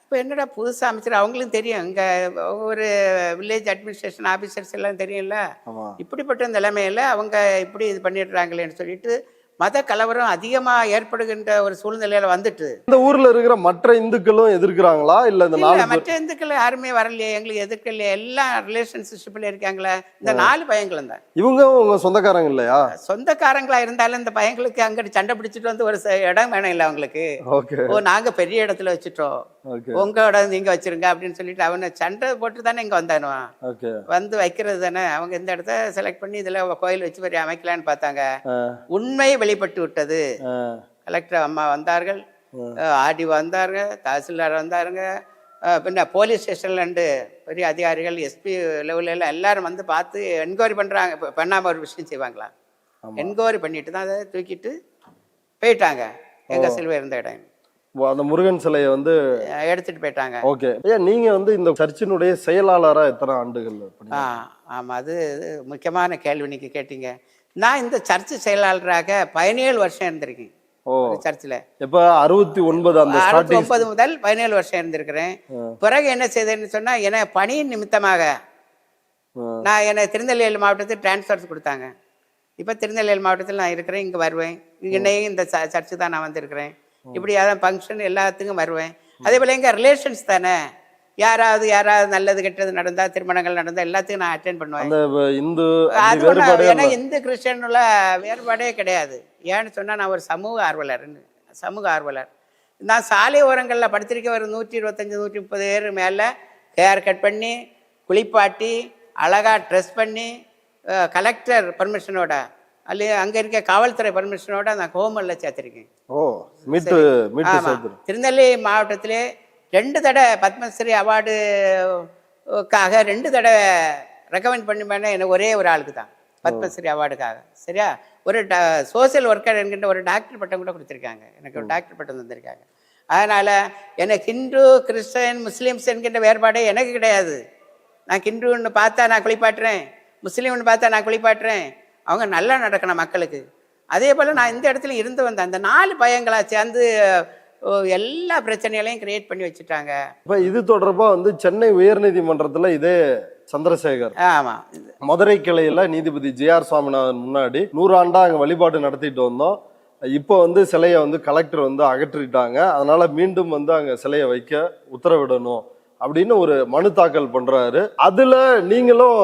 இப்போ என்னடா புதுசாக அமைச்சர், அவங்களும் தெரியும், இங்கே ஒவ்வொரு வில்லேஜ் அட்மினிஸ்ட்ரேஷன் ஆஃபீஸர்ஸ் எல்லாம் தெரியும்ல. இப்படிப்பட்ட நிலைமையில அவங்க இப்படி இது பண்ணிடுறாங்களேன்னு சொல்லிட்டு மத கலவரம் அதிகமாக ஏற்படுகின்ற ஒரு சூழ்நிலையில வந்துட்டு இந்த ஊர்ல இருக்கிற மற்ற இந்துக்களும் எதிர்க்கிறாங்களா? இல்ல மற்ற இந்துக்கள் யாருமே வரலையே, எங்களுக்கு எதிர்க்கலையே. எல்லாம் ரிலேஷன்ஷிப்ல இருக்காங்களே. இந்த 4 பையங்களும் தான். இவங்க உங்க சொந்தக்காரங்க இல்லையா? சொந்தக்காரங்களா இருந்தாலும் இந்த பையங்களுக்கு அங்கிட்டு சண்டை பிடிச்சிட்டு வந்து ஒரு இடம் வேணும் இல்லை அவங்களுக்கு. நாங்க பெரிய இடத்துல வச்சுட்டோம், உங்களோட நீங்க வச்சிருங்க அப்படின்னு சொல்லிட்டு அவனை சண்டை போட்டு தானே இங்க வந்தானுவான். வந்து வைக்கிறது தானே. அவங்க இந்த இடத்த செலக்ட் பண்ணி இதுல கோயில் வச்சு பெரிய அமைக்கலான்னு பார்த்தாங்க. உண்மை வெளிப்பட்டு விட்டது. கலெக்டர் அம்மா வந்தார்கள், ஆர்டி வந்தார்கள், தாசில்தார் வந்தாருங்க, பின்ன போலீஸ் ஸ்டேஷன்ல இருந்து பெரிய அதிகாரிகள், SP லெவலில் எல்லாம் எல்லாரும் வந்து பார்த்து என்கொயரி பண்றாங்க. பண்ணாம ஒரு விஷயம் செய்வாங்களா? என்கொயரி பண்ணிட்டு தான் அதை தூக்கிட்டு போயிட்டாங்க. எங்க சிலுவை இருந்த இடம், அந்த முருகன் சிலையை வந்து எடுத்துட்டு போயிட்டாங்க. ஓகே. நீங்க வந்து இந்த சர்ச்சினுடைய செயலாளரா எத்தனை ஆண்டுகள்? ஆமா, அது முக்கியமான கேள்வி நீங்க கேட்டீங்க. நான் இந்த சர்ச்சு செயலாளராக 17 வருஷம் இருந்திருக்கேன் சர்ச்சில். இப்ப 69 முதல் 17 வருஷம் இருந்திருக்கிறேன். பிறகு என்ன செய்தேன்னு சொன்னா, என பணியின் நிமித்தமாக நான் என்னை திருநெல்வேலி மாவட்டத்துக்கு டிரான்ஸ்ஃபர்ஸ் கொடுத்தாங்க. இப்ப திருநெல்வேலி மாவட்டத்தில் நான் இருக்கிறேன், இங்க வருவேன். இன்னையும் இந்த சர்ச்சு தான் நான் வந்திருக்கிறேன். இப்படி அதான் ஃபங்க்ஷன் எல்லாத்துக்கும் வருவேன். அதே போல எங்க ரிலேஷன்ஸ் தானே, யாராவது நல்லது கெட்டது நடந்தா, திருமணங்கள் நடந்தா எல்லாத்துக்கும் நான் அட்டென்ட் பண்ணுவேன். ஏன்னா இந்து கிறிஸ்டியன் உள்ள வேறுபாடே கிடையாது. ஏன்னு சொன்னா நான் ஒரு சமூக ஆர்வலர். நான் சாலை ஓரங்களில் படுத்திருக்க ஒரு 125-130 பேர் மேல ஹேர் கட் பண்ணி, குளிப்பாட்டி, அழகா ட்ரெஸ் பண்ணி, கலெக்டர் பர்மிஷனோட அல்ல அங்க இருக்க காவல்துறை பர்மிஷனோட நான் கோமல்ல சேர்த்திருக்கேன். திருநெல்வேலி மாவட்டத்திலே 2 தடவை பத்மஸ்ரீ அவார்டுக்காக 2 தடவை ரெக்கமெண்ட் பண்ணி எனக்கு ஒரே ஒரு ஆளுக்கு தான் பத்மஸ்ரீ அவார்டுக்காக. சரியா? ஒரு சோசியல் ஒர்க்கர் என்கின்ற ஒரு டாக்டர் பட்டம் கூட கொடுத்துருக்காங்க. எனக்கு ஒரு டாக்டர் பட்டம் தந்திருக்காங்க. அதனால் எனக்கு ஹிந்து, கிறிஸ்டியன், முஸ்லீம்ஸ் என்கின்ற வேறுபாடே எனக்கு கிடையாது. நான் ஹிந்துன்னு பார்த்தா நான் குளிப்பாட்டுறேன், முஸ்லீம்னு பார்த்தா நான் குளிப்பாட்டுறேன். அவங்க நல்லா நடக்கணும் மக்களுக்கு. அதே போல் நான் இந்த இடத்துல இருந்து வந்தேன். அந்த 4 பையங்களா சேர்ந்து எல்லா பிரச்சனைகளையும் கிரியேட் பண்ணி வச்சுட்டாங்க. இப்போ இது தொடர்பாக வந்து சென்னை உயர்நீதிமன்றத்தில் இதே சந்திரசேகர் மதுரை கிளையில நீதிபதி ஜி.ஆர். சுவாமிநாதன் முன்னாடி 100 ஆண்டா அங்கே வழிபாடு நடத்திட்டு வந்தோம். இப்போ வந்து சிலையை வந்து கலெக்டர் வந்து அகற்றிட்டாங்க, அதனால மீண்டும் வந்து அங்கே சிலையை வைக்க உத்தரவிடணும் அப்படின்னு ஒரு மனு தாக்கல் பண்றாரு. அதுல நீங்களும்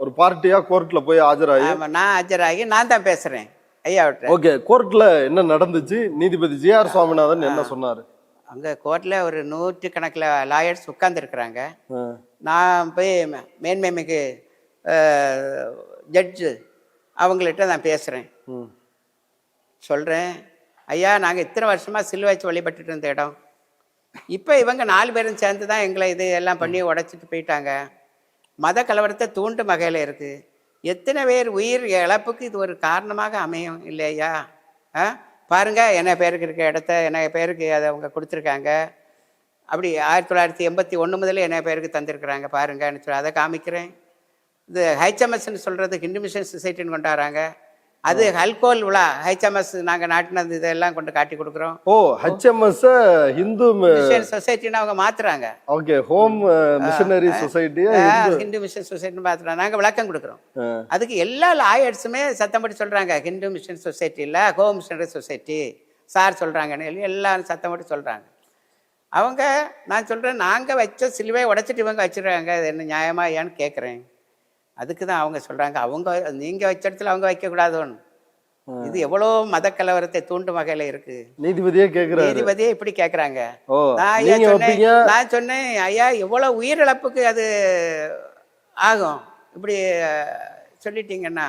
ஒரு பார்ட்டியா கோர்ட்ல போய் ஆஜராகி? நான் ஆஜராகி நான் தான் பேசுறேன் ஐயா. ஓகே, கோர்ட்ல என்ன நடந்துச்சு? நீதிபதி ஜி.ஆர். சுவாமிநாதன் என்ன சொன்னாரு? அங்க கோர்ட்ல ஒரு 100கணக்கில் லாயர்ஸ் உட்கார்ந்து இருக்கிறாங்க. நான் போய் மேன்மைமிகு ஜட்ஜு அவங்கள்ட்ட நான் பேசுகிறேன். சொல்கிறேன், ஐயா நாங்கள் இத்தனை வருஷமாக சிலுவை வச்சு வழிபட்டுட்டு இருந்த இடம், இப்போ இவங்க 4 பேரும் சேர்ந்து தான் எங்களை இது எல்லாம் பண்ணி உடைச்சிட்டு போயிட்டாங்க. மத கலவரத்தை தூண்டும் வகையில் இருக்குது. எத்தனை பேர் உயிர் இழப்புக்கு இது ஒரு காரணமாக அமையும் இல்லையா? பாருங்க, என்ன பேருக்கு இருக்க இடத்த என்ன பேருக்கு அதை அவங்க கொடுத்துருக்காங்க. அப்படி 1981 முதல்ல என்ன பேருக்கு தந்திருக்கிறாங்க பாருங்கன்னு சொல்லி அதை காமிக்கிறேன். இது ஹெச்எம்எஸ்ன்னு சொல்கிறது ஹிந்து மிஷன் சொசைட்டின்னு கொண்டாடுறாங்க. அது அல்கோல் விழா. ஹெச்எம்எஸ் நாங்கள் நாட்டினது இதெல்லாம் கொண்டு காட்டி கொடுக்குறோம். ஓ, ஹெச்எம்எஸ் ஹிந்து மிஷன் சொசைட்டின்னு அவங்க மாத்துறாங்க. Okay, home missionary society Hindu mission சொசைட்டின்னு மாத்துறாங்க. நாங்கள் விளக்கம் கொடுக்குறோம். அதுக்கு எல்லா லாயர்ஸுமே சத்தம் போட்டு சொல்கிறாங்க, ஹிந்து மிஷன் சொசைட்டி இல்லை, ஹோம் மிஷனரி சொசைட்டி சார் சொல்கிறாங்கன்னு எல்லாரும் சத்தம் போட்டு சொல்கிறாங்க. அவங்க நான் சொல்கிறேன், நாங்கள் வச்ச சிலுவை உடைச்சிட்டு இவங்க வச்சுருக்காங்க, அது என்ன நியாயமா ஏன்னு கேட்குறேன். அதுக்கு தான் அவங்க சொல்கிறாங்க, அவங்க நீங்கள் வச்ச இடத்துல அவங்க வைக்கக்கூடாதுன்னு. இது எவ்வளோ மத கலவரத்தை தூண்டும் வகையில் இருக்கு. நீதிபதியே கேட்குறாரு, நீதிபதியே இப்படி கேட்குறாங்க. நான் சொன்னேன், ஐயா எவ்வளோ உயிரிழப்புக்கு அது ஆகும் இப்படி சொல்லிட்டீங்கன்னா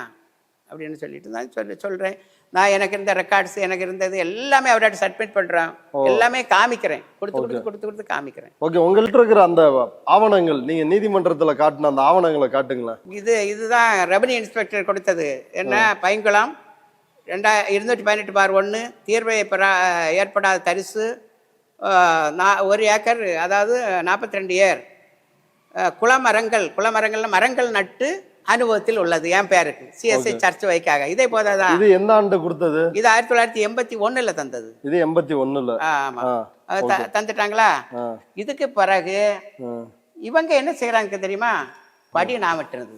அப்படின்னு சொல்லிட்டு நான் சொல்கிறேன். நான் எனக்கு இருந்த ரெக்கார்ட்ஸ் எனக்கு இருந்தது எல்லாமே அவர்கிட்ட சப்மிட் பண்றேன், எல்லாமே காமிக்கிறேன், கொடுத்து காமிக்கிறேன். ஓகே, உங்கள்கிட்ட இருக்கிற அந்த ஆவணங்கள் நீங்க நீதிமன்றத்தில் காட்டின அந்த ஆவணங்களை காட்டுங்களேன். இதுதான் ரெவன்யூ இன்ஸ்பெக்டர் கொடுத்தது. என்ன, பைங்குளம் 218/1 தீர்வை ஏற்படாத தரிசு 1 ஏக்கர், அதாவது 42 ஏர் குளமரங்கள்ல மரங்கள் நட்டு அனுபவத்தில் உள்ளது என் பேருக்கு சிஎஸ்ஐ சர்ச் வைக்காக. இதே போதாதான். இது எந்த ஆண்டு கொடுத்தது? இது 1981 தந்தது. இது 81. ஆமா, தந்துட்டாங்களா? இதுக்கு பிறகு இவங்க என்ன செய்யறாங்க தெரியுமா? படி நான் வெட்டுறது.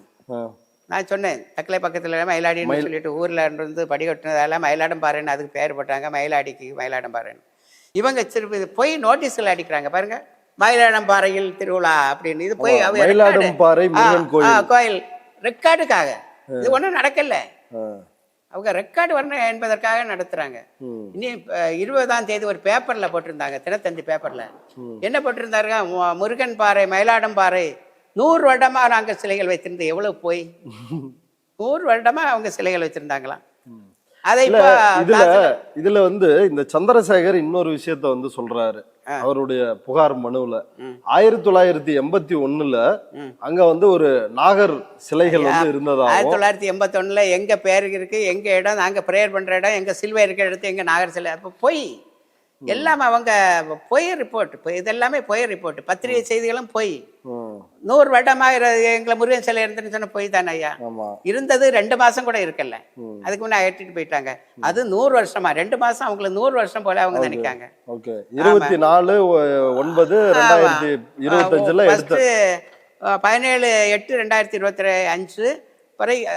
நான் சொன்னேன், தக்கலை பக்கத்துல மயிலாடின்னு சொல்லிட்டு ஊர்ல இருந்து படி கட்டினதால மயிலாடம் பாறைன்னு அதுக்கு பேர் போட்டாங்க. மயிலாடிக்கு மயிலாடம் பாறைன்னு. இவங்க திருப்பி போய் நோட்டீஸ்ல அடிக்கிறாங்க பாருங்க, மயிலாடம் பாறையில் திருவிழா அப்படின்னு. இது போய் கோயில் ரெக்கார்டுக்காக. இது ஒன்றும் நடக்கல, அவங்க ரெக்கார்டு வரணும் என்பதற்காக நடத்துறாங்க. இனி 20ஆம் தேதி ஒரு பேப்பர்ல போட்டிருந்தாங்க, தினத்தந்தி பேப்பர்ல என்ன போட்டிருந்தாருங்க, முருகன் பாறை மயிலாடம் பாறை 100 வருடமா நாங்க சிலைகள் வைத்திருந்தோம். எவ்வளவு போய் 100 வருடமா அவங்க சிலைகள் வச்சிருந்தாங்களாம். இதுல வந்து இந்த சந்திரசேகர் இன்னொரு விஷயத்த வந்து சொல்றாரு அவருடைய புகார் மனுவுல. 1981 அங்க வந்து ஒரு நாகர் சிலைகள் வந்து இருந்ததா. 1981 எங்க பேரு இருக்கு, எங்க இடம், நாங்க பிரேயர் பண்ற இடம், எங்க சிலுவை இருக்கிற இடத்து எங்க நாகர் சிலை. அப்ப போய் எல்லாம் அவங்க பொய் ரிப்போர்ட், இதெல்லாமே பொய் ரிப்போர்ட். பத்திரிகை செய்திகளும் பொய். 100 வருடமா எங்களை முருகன் சிலை இருந்துன்னு சொன்ன பொய் தானே ஐயா. இருந்தது 2 மாசம் கூட இருக்கல, அதுக்கு முன்னே ஏற்றிட்டு போயிட்டாங்க. அது 100 வருஷமா, 2 மாசம் அவங்களுக்கு 100 வருஷம் போல அவங்க நினைக்காங்க. 24/9/2025 17/8/2025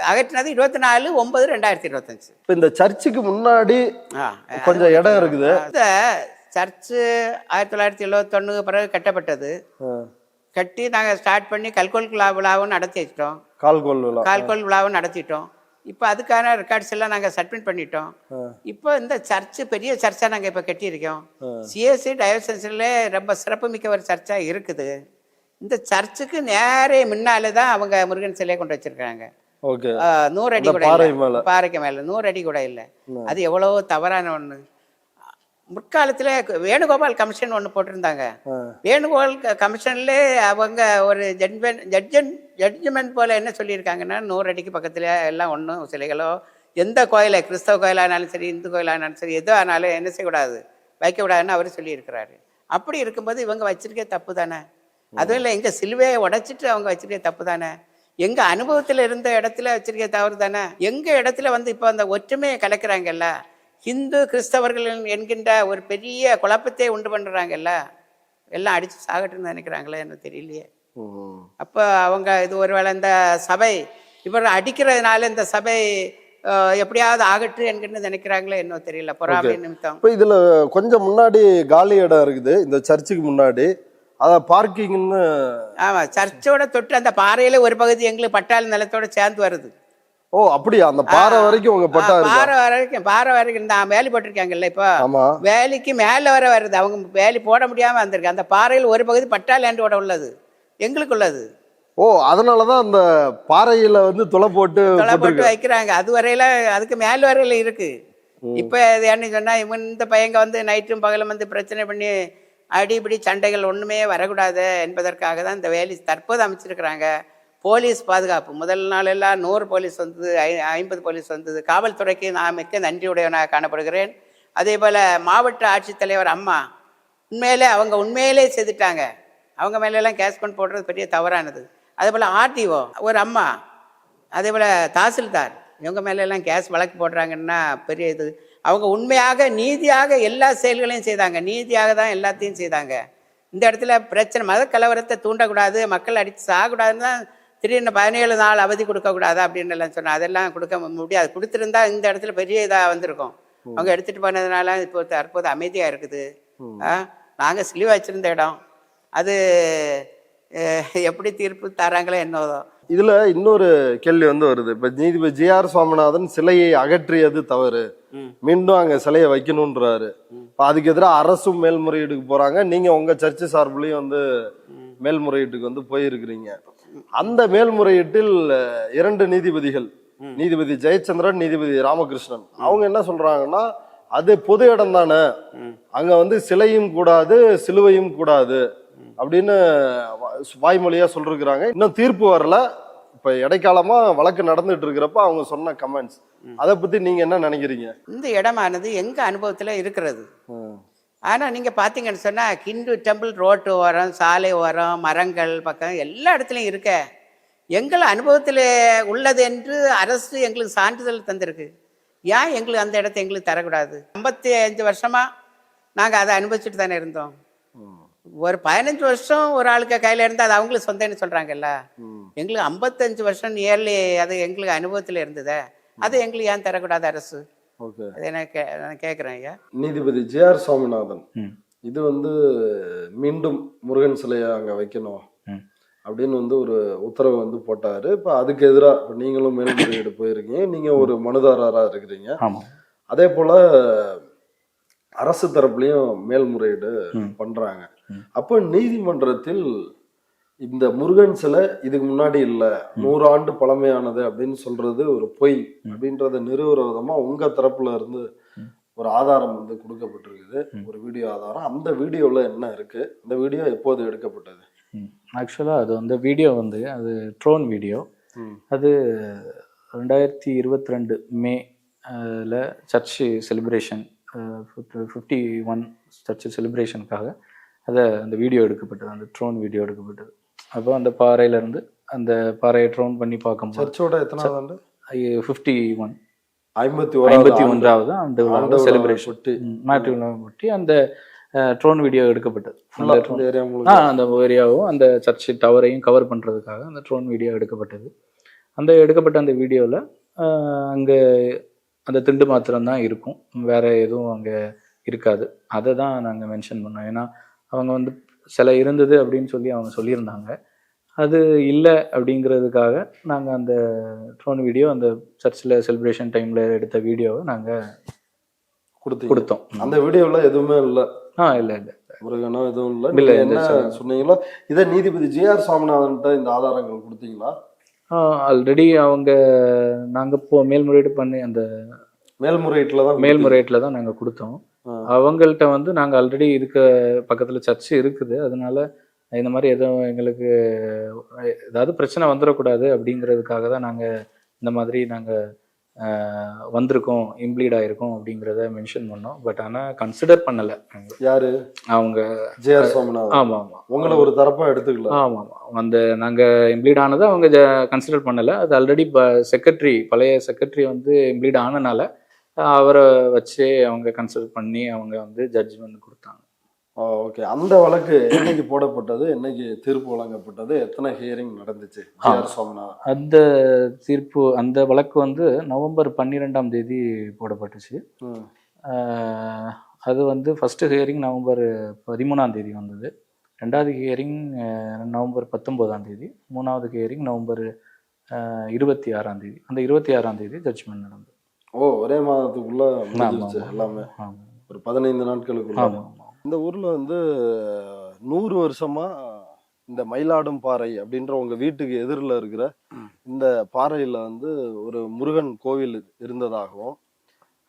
அகற்றினது 24/9/2025. இந்த சர்ச்சுக்கு முன்னாடி கொஞ்சம் இடம் இருக்குது. இந்த சர்ச்சு 1971 பிறகு கட்டப்பட்டது. கட்டி நாங்கள் ஸ்டார்ட் பண்ணி கல்கோல் விழாவும் நடத்தி வச்சிட்டோம். கால்கோல் விழாவும் நடத்திட்டோம். இப்போ அதுக்கான ரெக்கார்ட்ஸ் எல்லாம் நாங்கள் சப்மிட் பண்ணிட்டோம். இப்போ இந்த சர்ச்சு பெரிய சர்ச்சா நாங்கள் இப்போ கட்டியிருக்கோம். சிஎஸ்சி டயோசன்ஸ்ல ரொம்ப சிறப்புமிக்க ஒரு சர்ச்சா இருக்குது. இந்த சர்ச்சுக்கு நேரே முன்னாலே தான் அவங்க முருகன் சிலையை கொண்டு வச்சிருக்காங்க. 100 அடி கூட பாறைக்கு மேல 100 அடி கூட இல்லை. அது எவ்வளவோ தவறான ஒண்ணு. முற்காலத்தில் வேணுகோபால் கமிஷன் ஒன்று போட்டிருந்தாங்க. வேணுகோபால் கமிஷன்ல அவங்க ஒரு ஜட்ஜ்மெண்ட் போல என்ன சொல்லியிருக்காங்கன்னா, 100 அடிக்கு பக்கத்தில் எல்லாம் ஒன்றும் சிலைகளோ எந்த கோயிலை, கிறிஸ்தவ கோயிலானாலும் சரி, இந்து கோயிலானாலும் சரி, எதோ ஆனாலும் என்ன செய்யக்கூடாது, வைக்கக்கூடாதுன்னு அவர் சொல்லியிருக்கிறாரு. அப்படி இருக்கும்போது இவங்க வச்சிருக்கே தப்பு தானே? அதுவும் இல்லை, எங்கள் சிலுவையை உடைச்சிட்டு அவங்க வச்சிருக்கே தப்பு தானே? எங்கள் அனுபவத்தில் இருந்த இடத்துல வச்சிருக்கே தவறு தானே? எங்கள் இடத்துல வந்து இப்போ அந்த ஒற்றுமையை கலக்கிறாங்கல்ல, ஹிந்து கிறிஸ்தவர்கள் என்கின்ற ஒரு பெரிய குழப்பத்தை உண்டு பண்ணுறாங்கல்ல, எல்லாம் அடித்து சாகட்டுன்னு நினைக்கிறாங்களே என்ன தெரியலையே. அப்போ அவங்க இது ஒருவேளை இந்த சபை இவர் அடிக்கிறதுனால இந்த சபை எப்படியாவது ஆகட்டு என்கின்ற நினைக்கிறாங்களே என்ன தெரியல, பொறாமை நிமித்தம். இப்போ இதில் கொஞ்சம் முன்னாடி காலி இடம் இருக்குது இந்த சர்ச்சுக்கு முன்னாடி, அதான் பார்க்கிங்னு. ஆமாம், சர்ச்சோட தொட்டு அந்த பாறையில் ஒரு பகுதி எங்களுக்கு பட்டாளி நிலத்தோட சேர்ந்து வருது. ஓ அப்படியா? அந்த பாறை வரைக்கும் உங்க பட்டா பாறை வரைக்கும் நான் வேலி போட்டிருக்காங்கல்ல, இப்போ வேலிக்கு மேல வர வருது. அவங்க வேலி போட முடியாம வந்திருக்கு. அந்த பாறையில் ஒரு பகுதி பட்டா லேண்டோட உள்ளது, எங்களுக்கு உள்ளது. ஓ அதனாலதான் அந்த பாறையில வந்து துளை போட்டு வைக்கிறாங்க. அது வரையில அதுக்கு மேல வரையில இருக்கு. இப்ப என்ன சொன்னா, இவன் இந்த பையங்க வந்து நைட்டும் பகலும் வந்து பிரச்சனை பண்ணி அடிப்படி சண்டைகள் ஒண்ணுமே வரக்கூடாது என்பதற்காக தான் இந்த வேலி தற்போது அமைச்சிருக்கிறாங்க. போலீஸ் பாதுகாப்பு முதல் நாள் எல்லாம் 100 போலீஸ் வந்தது, 50 போலீஸ் வந்தது. காவல்துறைக்கு நான் மிக்க நன்றியுடையவனாக காணப்படுகிறேன். அதே போல் மாவட்ட ஆட்சித்தலைவர் அம்மா அவங்க உண்மையிலே செய்துட்டாங்க. அவங்க மேலெல்லாம் கேஸ் கொண்டு போடுறது பெரிய தவறானது. அதே போல் ஆர்டிஓ ஒரு அம்மா, அதே போல் தாசில்தார் இவங்க மேலெல்லாம் கேஸ் வழக்கு போடுறாங்கன்னா பெரிய இது. அவங்க உண்மையாக நீதியாக எல்லா செயல்களையும் செய்தாங்க, நீதியாக தான் எல்லாத்தையும் செய்தாங்க. இந்த இடத்துல பிரச்சனை மத கலவரத்தை தூண்டக்கூடாது, மக்கள் அடித்து சாகக்கூடாதுன்னு தான் திடீர்னு 17 நாள் அவதி கொடுக்கக்கூடாது அப்படின்னு எல்லாம் சொன்னால் அதெல்லாம் கொடுக்க முடியாது. கொடுத்துருந்தா இந்த இடத்துல பெரிய இதாக வந்திருக்கும். அவங்க எடுத்துகிட்டு போனதுனால இப்போ தற்போது அமைதியாக இருக்குது. நாங்கள் சிலுவை வச்சுருந்த இடம் அது எப்படி தீர்ப்பு தராங்களோ என்னதோ. இதுல இன்னொரு கேள்வி வந்து வருது. இப்ப நீதிபதி ஜி.ஆர். சுவாமிநாதன் சிலையை அகற்றியது தவறு, மீண்டும் அங்க சிலையை வைக்கணும்ன்றாரு. அதுக்கு எதிராக அரசும் மேல்முறையீடுக்கு போறாங்க. நீங்க உங்க சர்ச்சு சார்பிலையும் வந்து மேல்முறையீட்டுக்கு வந்து போயிருக்கிறீங்க. அந்த மேல்முறையீட்டில் 2 நீதிபதிகள், நீதிபதி ஜெயச்சந்திரன், நீதிபதி ராமகிருஷ்ணன், அவங்க என்ன சொல்றாங்கன்னா, அது பொது இடம் தானே, அங்க வந்து சிலையும் கூடாது சிலுவையும் கூடாது அப்படின்னு வாய்மொழியா சொல்லிருக்கிறாங்க. இன்னும் தீர்ப்பு வரல. இப்ப இடைக்காலமா வழக்கு நடந்துட்டு இருக்கிறப்ப அவங்க சொன்ன கமெண்ட்ஸ், அதை பத்தி நீங்க என்ன நினைக்கிறீங்க? இந்த இடமானது எங்க அனுபவத்துல இருக்கிறது. ஆனா நீங்க பாத்தீங்கன்னு சொன்னா, ஹிந்து டெம்பிள் ரோட்டு ஓரம், சாலை ஓரம், மரங்கள் பக்கம் எல்லா இடத்துலயும் இருக்க எங்கள் அனுபவத்தில் உள்ளது என்று அரசு எங்களுக்கு சான்றிதழ் தந்திருக்கு. ஏன் எங்களுக்கு அந்த இடத்த எங்களுக்கு தரக்கூடாது? 55 வருஷமா நாங்க அதை அனுபவிச்சுட்டு தானே இருந்தோம். ஒரு 15 வருஷம் ஒரு ஆளுக்கு கையில இருந்தா அது அவங்களுக்கு சொந்தம்னு சொல்றாங்கல்ல. எங்களுக்கு 55 வருஷம் நியர்லி அது எங்களுக்கு அனுபவத்துல இருந்ததே, அது எங்களுக்கு ஏன் தரக்கூடாது அரசு? நான் கேட்கிறேன் ஐயா. நீதிபதி ஜி.ஆர். சுவாமிநாதன் இது வந்து மீண்டும் முருகன் சிலையை அங்க வைக்கணும் அப்படின்னு வந்து ஒரு உத்தரவு வந்து போட்டாரு. இப்ப அதுக்கு எதிராக நீங்களும் மேல்முறையீடு போயிருக்கீங்க, நீங்க ஒரு மனுதாரரா இருக்கிறீங்க. அதே போல அரசு தரப்புலையும் மேல்முறையீடு பண்றாங்க. அப்ப நீதிமன்றத்தில் இந்த முருகன் சிலை இதுக்கு முன்னாடி இல்ல, 100 ஆண்டு பழமையானது அப்படின்னு சொல்றது ஒரு பொய் அப்படின்றத நிறுவுற விதமா உங்க தரப்புல இருந்து ஒரு ஆதாரம் வந்து கொடுக்கப்பட்டிருக்குது, ஒரு வீடியோ ஆதாரம். அந்த வீடியோல என்ன இருக்கு, அந்த வீடியோ எப்போது எடுக்கப்பட்டது? ஆக்சுவலாக அது வந்து வீடியோ வந்து அது ட்ரோன் வீடியோ. அது 2022 மேல சர்ச்சு செலிப்ரேஷன் 51 சர்ச்சு செலிப்ரேஷனுக்காக அந்த வீடியோ எடுக்கப்பட்டது, அந்த ட்ரோன் வீடியோ எடுக்கப்பட்டது. அப்போ அந்த பாறையிலேருந்து அந்த பாறையை ட்ரோன் பண்ணி பார்க்கும்போது சர்ச்சோட எத்தனாவது ஆண்டு? 51 51வது ஆண்டு செலிப்ரேஷன் மாற்றி ஒட்டி அந்த ட்ரோன் வீடியோ எடுக்கப்பட்டது. அந்த ஏரியாவும் அந்த சர்ச் டவரையும் கவர் பண்ணுறதுக்காக அந்த ட்ரோன் வீடியோ எடுக்கப்பட்டது. எடுக்கப்பட்ட அந்த வீடியோவில் அங்கே அந்த திண்டு மாத்திரம்தான் இருக்கும், வேற எதுவும் அங்கே இருக்காது. அதை தான் நாங்கள் மென்ஷன் பண்ணோம். ஏன்னா அவங்க வந்து சில இருந்தது அப்படின்னு சொல்லி அவங்க சொல்லியிருந்தாங்க. அது இல்லை அப்படிங்கிறதுக்காக நாங்கள் அந்த ட்ரோன் வீடியோ அந்த சர்ச்சில் செலிப்ரேஷன் டைமில் எடுத்த வீடியோவை நாங்கள் கொடுத்தோம். அந்த வீடியோவில் எதுவுமே இல்லை. இல்லை முருகனோ எதுவும் இல்லை. என்ன சொன்னீங்களோ இதை நீதிபதி ஜி.ஆர். சுவாமிநாதன்கிட்ட இந்த ஆதாரங்கள் கொடுத்தீங்களா? ஆல்ரெடி நாங்கள் மேல்முறையீடு பண்ணி அந்த மேல்முறையீட்டில் தான் நாங்கள் கொடுத்தோம். அவங்கள்ட்ட வந்து நாங்கள் ஆல்ரெடி இதுக்கு பக்கத்தில் சர்ச்சு இருக்குது, அதனால இந்த மாதிரி எதுவும் எங்களுக்கு ஏதாவது பிரச்சனை வந்துடக்கூடாது அப்படிங்கிறதுக்காக தான் நாங்கள் இந்த மாதிரி நாங்கள் வந்திருக்கோம், இம்ப்ளீட் ஆயிருக்கோம் அப்படிங்கிறத மென்ஷன் பண்ணோம். பட் ஆனால் கன்சிடர் பண்ணலை. யாரு? அவங்க ஜேஆர் சோமநாதன். ஆமாம் ஆமாம், உங்களை ஒரு தரப்பாக எடுத்துக்கலாம். ஆமாம் ஆமாம், அந்த நாங்கள் இம்ப்ளீட் ஆனதை அவங்க கன்சிடர் பண்ணலை. அது ஆல்ரெடி செக்ரட்டரி, பழைய செக்ரட்டரி வந்து இம்ப்ளீட் ஆனனால அவரை வச்சு அவங்க கன்சிடர் பண்ணி அவங்க வந்து ஜட்ஜ்மெண்ட் கொடுத்தாங்க. ஓகே. அந்த வழக்கு என்னைக்கு போடப்பட்டது, என்னைக்கு தீர்ப்பு வழங்கப்பட்டது, எத்தனை ஹியரிங் நடந்துச்சு ஜேஆர் சோமநாதன்? அந்த தீர்ப்பு, அந்த வழக்கு வந்து நவம்பர் 12ஆம் தேதி போடப்பட்டுச்சு. அது வந்து ஃபஸ்ட்டு ஹியரிங் நவம்பர் 13ஆம் தேதி வந்தது, ரெண்டாவது ஹியரிங் நவம்பர் 19ஆம் தேதி, மூணாவது ஹியரிங் நவம்பர் 26ஆம் தேதி. அந்த 26ஆம் தேதி ஜட்ஜ்மெண்ட் நடந்தது. ஒரே மாதத்துக்குள்ள முடிஞ்சிருச்சு எல்லாமே, ஒரு 15 நாட்களுக்குள்ள. இந்த ஊர்ல வந்து 100 வருஷமா இந்த மயிலாடும் பாறை அப்படின்ற உங்க வீட்டுக்கு எதிரில் இருக்கிற இந்த பாறையில வந்து ஒரு முருகன் கோவில் இருந்ததாகவும்,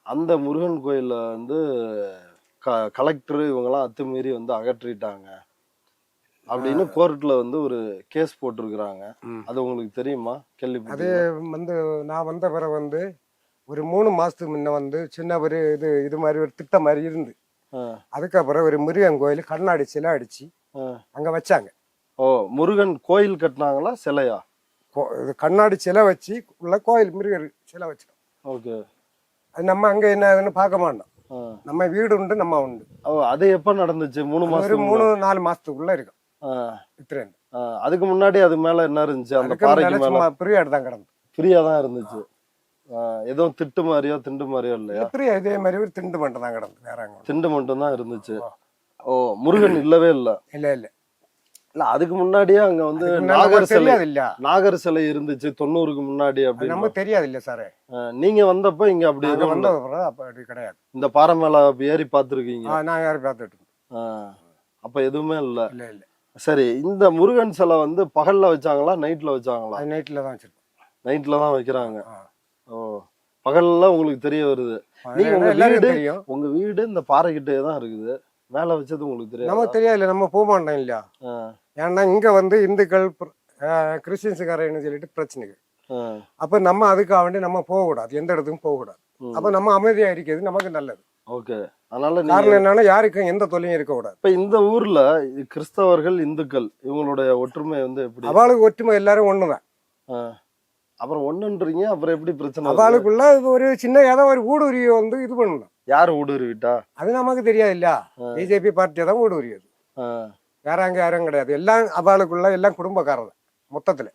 அந்த முருகன் கோயில வந்து கலெக்டர் இவங்கெல்லாம் அத்துமீறி வந்து அகற்றிட்டாங்க அப்படின்னு கோர்ட்ல வந்து ஒரு கேஸ் போட்டிருக்கிறாங்க. அது உங்களுக்கு தெரியுமா? கேள்வி? அது வந்து நான் வந்த பிறகு வந்து ஒரு 3 மாசத்துக்கு முன்ன வந்து சின்ன ஒரு இது மாதிரி ஒரு திட்டம் மாதிரி இருந்து, அதுக்கப்புறம் ஒரு முருகன் கோயில் கண்ணாடி சிலை அடிச்சு அங்க வச்சாங்க. முருகன் கோயில் கட்டினாங்களா சிலையா? கண்ணாடி சிலை வச்சு உள்ள கோயில் முருகர் சிலை வச்சோம். ஓகே. அது நம்ம அங்க என்ன பார்க்க மாட்டோம், நம்ம வீடு உண்டு, நம்ம உண்டு. அது எப்ப நடந்துச்சு? 3 மாசம், ஒரு 3-4 மாசத்துக்குள்ள இருக்கும். இத்திரேன் அதுக்கு முன்னாடி அது மேல என்ன இருந்துச்சு? அந்த பாறைக்கு மேல ஃப்ரீயா தான் கிடந்து, ஃப்ரீயா தான் இருந்துச்சு. ஏதோ திட்டு மாதிரியோ திண்டு மாதிரியோ இல்லையா? ஃப்ரீயா இதே மாதிரி ஒரு திண்டு மட்டும் தான் கிடந்து, வேற திண்டு மட்டும் தான் இருந்துச்சு. முருகன் இல்லவே இல்ல? இல்ல இல்ல இல்ல, அதுக்கு முன்னாடியே அங்க வந்து நாகர் சிலை இருந்துச்சு 90க்கு முன்னாடி. அப்படி நமக்கு தெரியாது இல்ல சார். நீங்க வந்தப்ப இங்க அப்படி அப்படி கிடையாது. இந்த பாறை மேல ஏறி பாத்துருக்கீங்க? நான் ஏறி பார்த்துட்டு. அப்ப எதுவுமே இல்ல? இல்ல இல்ல. சரி, இந்த முருகன் சிலை வந்து பகல்ல வச்சாங்களா நைட்ல வச்சாங்களா? நைட்ல தான் வச்சிருக்கோம். நைட்ல தான் வைக்கிறாங்க. பகல்ல உங்களுக்கு தெரிய வருது. நீங்க உங்க வீடு இந்த பாறை கிட்டே தான் இருக்குது, மேல வச்சது உங்களுக்கு தெரியாது? நமக்கு தெரியாது, நம்ம போக மாட்டோம் இல்லையா. ஏன்னா இங்க வந்து இந்துக்கள் கிறிஸ்டின்ஸுக்காரன்னு சொல்லிட்டு பிரச்சனைகள். அப்ப நம்ம அதுக்காக வேண்டி நம்ம போகக்கூடாது, எந்த இடத்துக்கும் போகக்கூடாது. அப்ப நம்ம அமைதியா இருக்கிறது நமக்கு நல்லது. ஓகே. அதனால காரணம் என்னன்னா யாருக்கும் எந்த தொல்லையும் இருக்கக்கூடாது. இப்ப இந்த ஊர்ல கிறிஸ்தவர்கள் இந்துக்கள் இவங்களுடைய ஒற்றுமை வந்து எப்படி? அவளுக்கு ஒற்றுமை எல்லாரும் ஒண்ணுதான். அப்புறம் ஒண்ணுன்றீங்க, அப்புறம் எப்படி பிரச்சனை? அவளுக்குள்ள ஒரு சின்ன ஏதோ ஒரு ஊடுருவி வந்து இது பண்ணணும். யாரு ஊடுருவிட்டா? அது நமக்கு தெரியாது இல்ல. பிஜேபி பார்ட்டியை தான் ஊடுருவியது, வேற அங்க யாரும் கிடையாது. எல்லாம் அவளுக்குள்ள எல்லாம் குடும்பக்காரர் மொத்தத்துல.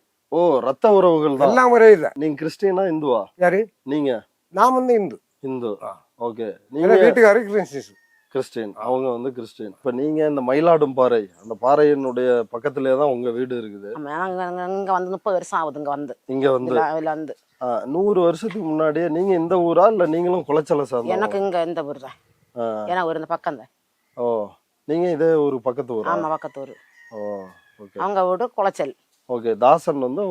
ரத்த உறவுகள் தான் எல்லாம் ஒரே இதுதான். நீங்க கிறிஸ்டியனா இந்துவா? யாரு? நீங்க? நான் வந்து இந்து. இந்து. ஓகே. நீங்க வீட்டுக்காரு கிறிஸ்டியன், அவங்க வந்து கிறிஸ்டியன். இப்ப நீங்க இந்த மயிலாடும் பாறை, அந்த பாறையினுடைய பக்கத்திலே தான் உங்க வீடு இருக்குது. இங்க வந்து 30 வருஷம் ஆகுது. இங்க வந்து 100 வருஷத்துக்கு முன்னாடியே நீங்க இந்த ஊரா இல்ல நீங்களும் குளச்சலை சார்ந்த? எனக்கு இங்க இந்த ஊர் தான். ஏன்னா ஒரு இந்த பக்கம் தான். நீங்க இதே ஒரு பக்கத்து ஊரா? ஆமா, பக்கத்து ஊர். அவங்க வீடு குளச்சல். ஓகே. தாசன் வந்து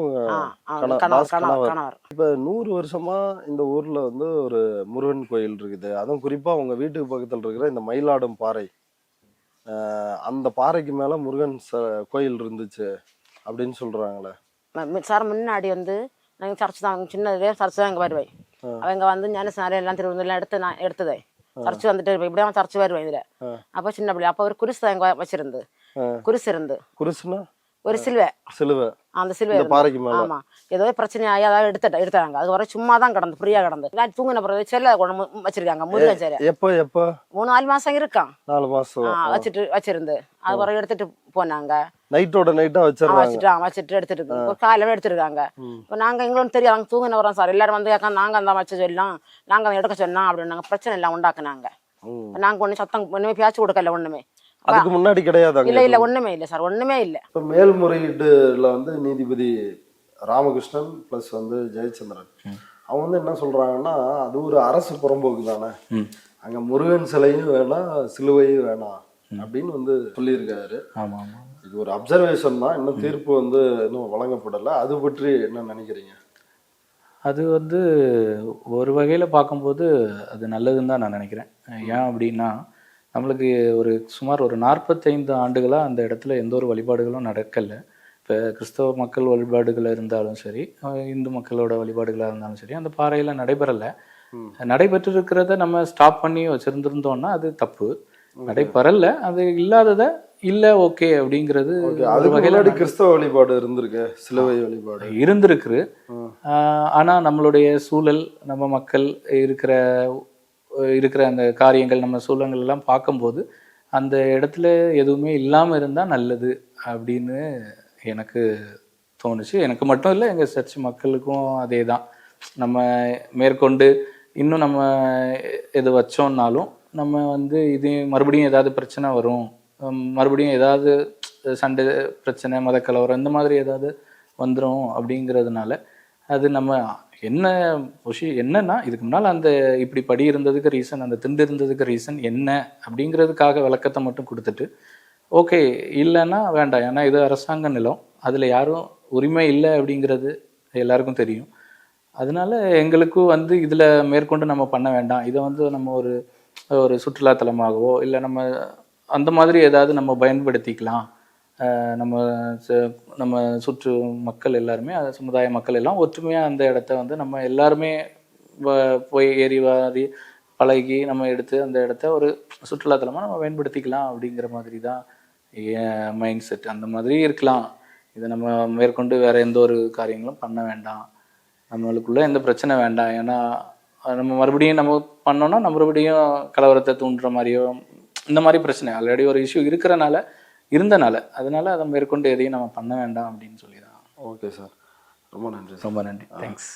கணவர். இப்ப 100 வருஷமா இந்த ஊர்ல வந்து ஒரு முருகன் கோயில் இருக்குது. அதுவும் குறிப்பா உங்க வீட்டுக்கு பக்கத்துல இருக்கிற இந்த மயிலாடும் பாறை, அந்த பாறைக்கு மேல முருகன் கோயில் இருந்துச்சு அப்படின்னு சொல்றாங்களே சார். முன்னாடி வந்து நாங்க சர்ச் தான், சின்ன சர்ச் தான் இங்க வருவேன். அவங்க வந்து ஞானசாரி எல்லாம் திருவண்ணூர்ல நான் எடுத்ததே சர்ச் வந்துட்டு இப்படியே சர்ச் வருவேன் இதுல. அப்ப சின்ன பிள்ளை அப்ப ஒரு குருசு தான் இங்க வச்சிருந்து. குருசு இருந்து. குருசுனா ஒரு சிலுவை. அந்த சிலுவை பாறைக்கு மேல. ஆமா, ஏதோ பிரச்சனை ஆகி அதாவது எடுத்தாங்க. அது வர சும்மா தான் கிடந்து, ஃப்ரீயா கிடந்து. தூங்கின பிறகு செல்ல கொண்டு வச்சிருக்காங்க முருகன் சிலை. எப்ப 3-4 மாசம் இருக்கான். 4 மாசம் வச்சிருந்து அது வர எடுத்துட்டு போனாங்க. நைட்டோட நைட்டா வச்சுட்டு எடுத்துட்டு ஒரு காலையில எடுத்துருக்காங்க. இப்போ நாங்க எங்களுக்கு தெரியும், நாங்க தூங்கின வரோம் சார். எல்லாரும் வந்து நாங்க அந்த வச்ச சொல்லலாம், நாங்க எடுக்க சொன்னோம் அப்படின்னு பிரச்சனை எல்லாம் உண்டாக்குனாங்க. நாங்க ஒண்ணு சத்தம் ஒண்ணுமே பேச்சு கொடுக்கல, ஒண்ணுமே. அதுக்கு முன்னாடி கிடையாது? இல்ல ஒண்ணுமே இல்ல சார், ஒண்ணுமே இல்ல. இப்ப மேல்முறையீட்டுல வந்து நீதிபதி ராமகிருஷ்ணன் பிளஸ் வந்து ஜெயச்சந்திரன் அவங்க வந்து என்ன சொல்றாங்கன்னா, அது ஒரு அரசு புறம்போக்கு தானே, அங்க முருகன் சிலையும் வேணாம் சிலுவையும் வேணாம் அப்படின்னு வந்து சொல்லியிருக்காரு. இது ஒரு அப்சர்வேஷன் தான், இன்னும் தீர்ப்பு வந்து இன்னும் வழங்கப்படலை. அது பற்றி என்ன நினைக்கிறீங்க? அது வந்து ஒரு வகையில் பார்க்கும்போது அது நல்லதுன்னு தான் நான் நினைக்கிறேன். ஏன் அப்படின்னா, நம்மளுக்கு சுமார் ஒரு 45 ஆண்டுகளாக அந்த இடத்துல எந்த ஒரு வழிபாடுகளும் நடக்கலை. இப்போ கிறிஸ்தவ மக்கள் வழிபாடுகள் இருந்தாலும் சரி, இந்து மக்களோட வழிபாடுகளாக இருந்தாலும் சரி, அந்த பாறையில் நடைபெறலை. நடைபெற்றிருக்கிறத நம்ம ஸ்டாப் பண்ணி வச்சுருந்துருந்தோம்னா அது தப்பு. நடைபெறலை, அது இல்லாததை இல்லை ஓகே அப்படிங்கிறது அது வகையில கிறிஸ்தவ வழிபாடு இருந்திருக்கு, சிலுவை வழிபாடு இருந்திருக்கு. ஆனா நம்மளுடைய சூழல், நம்ம மக்கள் இருக்கிற அந்த காரியங்கள், நம்ம சூழல்கள் எல்லாம் பார்க்கும்போது அந்த இடத்துல எதுவுமே இல்லாம இருந்தா நல்லது அப்படின்னு எனக்கு தோணுச்சு. எனக்கு மட்டும் இல்லை, எங்க சர்ச் மக்களுக்கும் அதே தான். நம்ம மேற்கொண்டு இன்னும் நம்ம எது வச்சோம்னாலும் நம்ம வந்து இது மறுபடியும் ஏதாவது பிரச்சனை வரும், மறுபடியும் ஏதாவது சண்டை பிரச்சனை, மதக்கலவரம் இந்த மாதிரி ஏதாவது வந்துடும் அப்படிங்கிறதுனால அது நம்ம என்னன்னா இதுக்கு முன்னால் அந்த இப்படி படி இருந்ததுக்கு ரீசன், அந்த திண்டு இருந்ததுக்கு ரீசன் என்ன அப்படிங்கிறதுக்காக விளக்கத்தை மட்டும் கொடுத்துட்டு ஓகே இல்லைன்னா வேண்டாம். ஏன்னா இது அரசாங்க நிலம், அதில் யாரும் உரிமை இல்லை அப்படிங்கிறது எல்லாருக்கும் தெரியும். அதனால எங்களுக்கும் வந்து இதில் மேற்கொண்டு நம்ம பண்ண வேண்டாம். இதை வந்து நம்ம ஒரு சுற்றுலாத்தலமாகவோ இல்லை நம்ம அந்த மாதிரி ஏதாவது நம்ம பயன்படுத்திக்கலாம். நம்ம சுற்று மக்கள் எல்லாருமே, சமுதாய மக்கள் எல்லாம் ஒற்றுமையாக அந்த இடத்த வந்து நம்ம எல்லாருமே போய் ஏறி வாரி பழகி நம்ம எடுத்து அந்த இடத்த ஒரு சுற்றுலாத்தலமாக நம்ம பயன்படுத்திக்கலாம் அப்படிங்கிற மாதிரி தான் என் மைண்ட் செட். அந்த மாதிரி இருக்கலாம். இதை நம்ம மேற்கொண்டு வேற எந்த ஒரு காரியங்களும் பண்ண வேண்டாம், நம்மளுக்குள்ள எந்த பிரச்சனை வேண்டாம். ஏன்னா நம்ம மறுபடியும் நம்ம பண்ணோம்னா நம்ம மறுபடியும் கலவரத்தை தூண்டுற மாதிரியோ இந்த மாதிரி பிரச்சனை ஆல்ரெடி ஒரு இஷ்யூ இருந்தனால அதனால அதை மேற்கொண்டு எதையும் நம்ம பண்ண வேண்டாம் அப்படின்னு சொல்லி தான். ஓகே சார், ரொம்ப நன்றி. ரொம்ப நன்றி, தேங்க்ஸ்.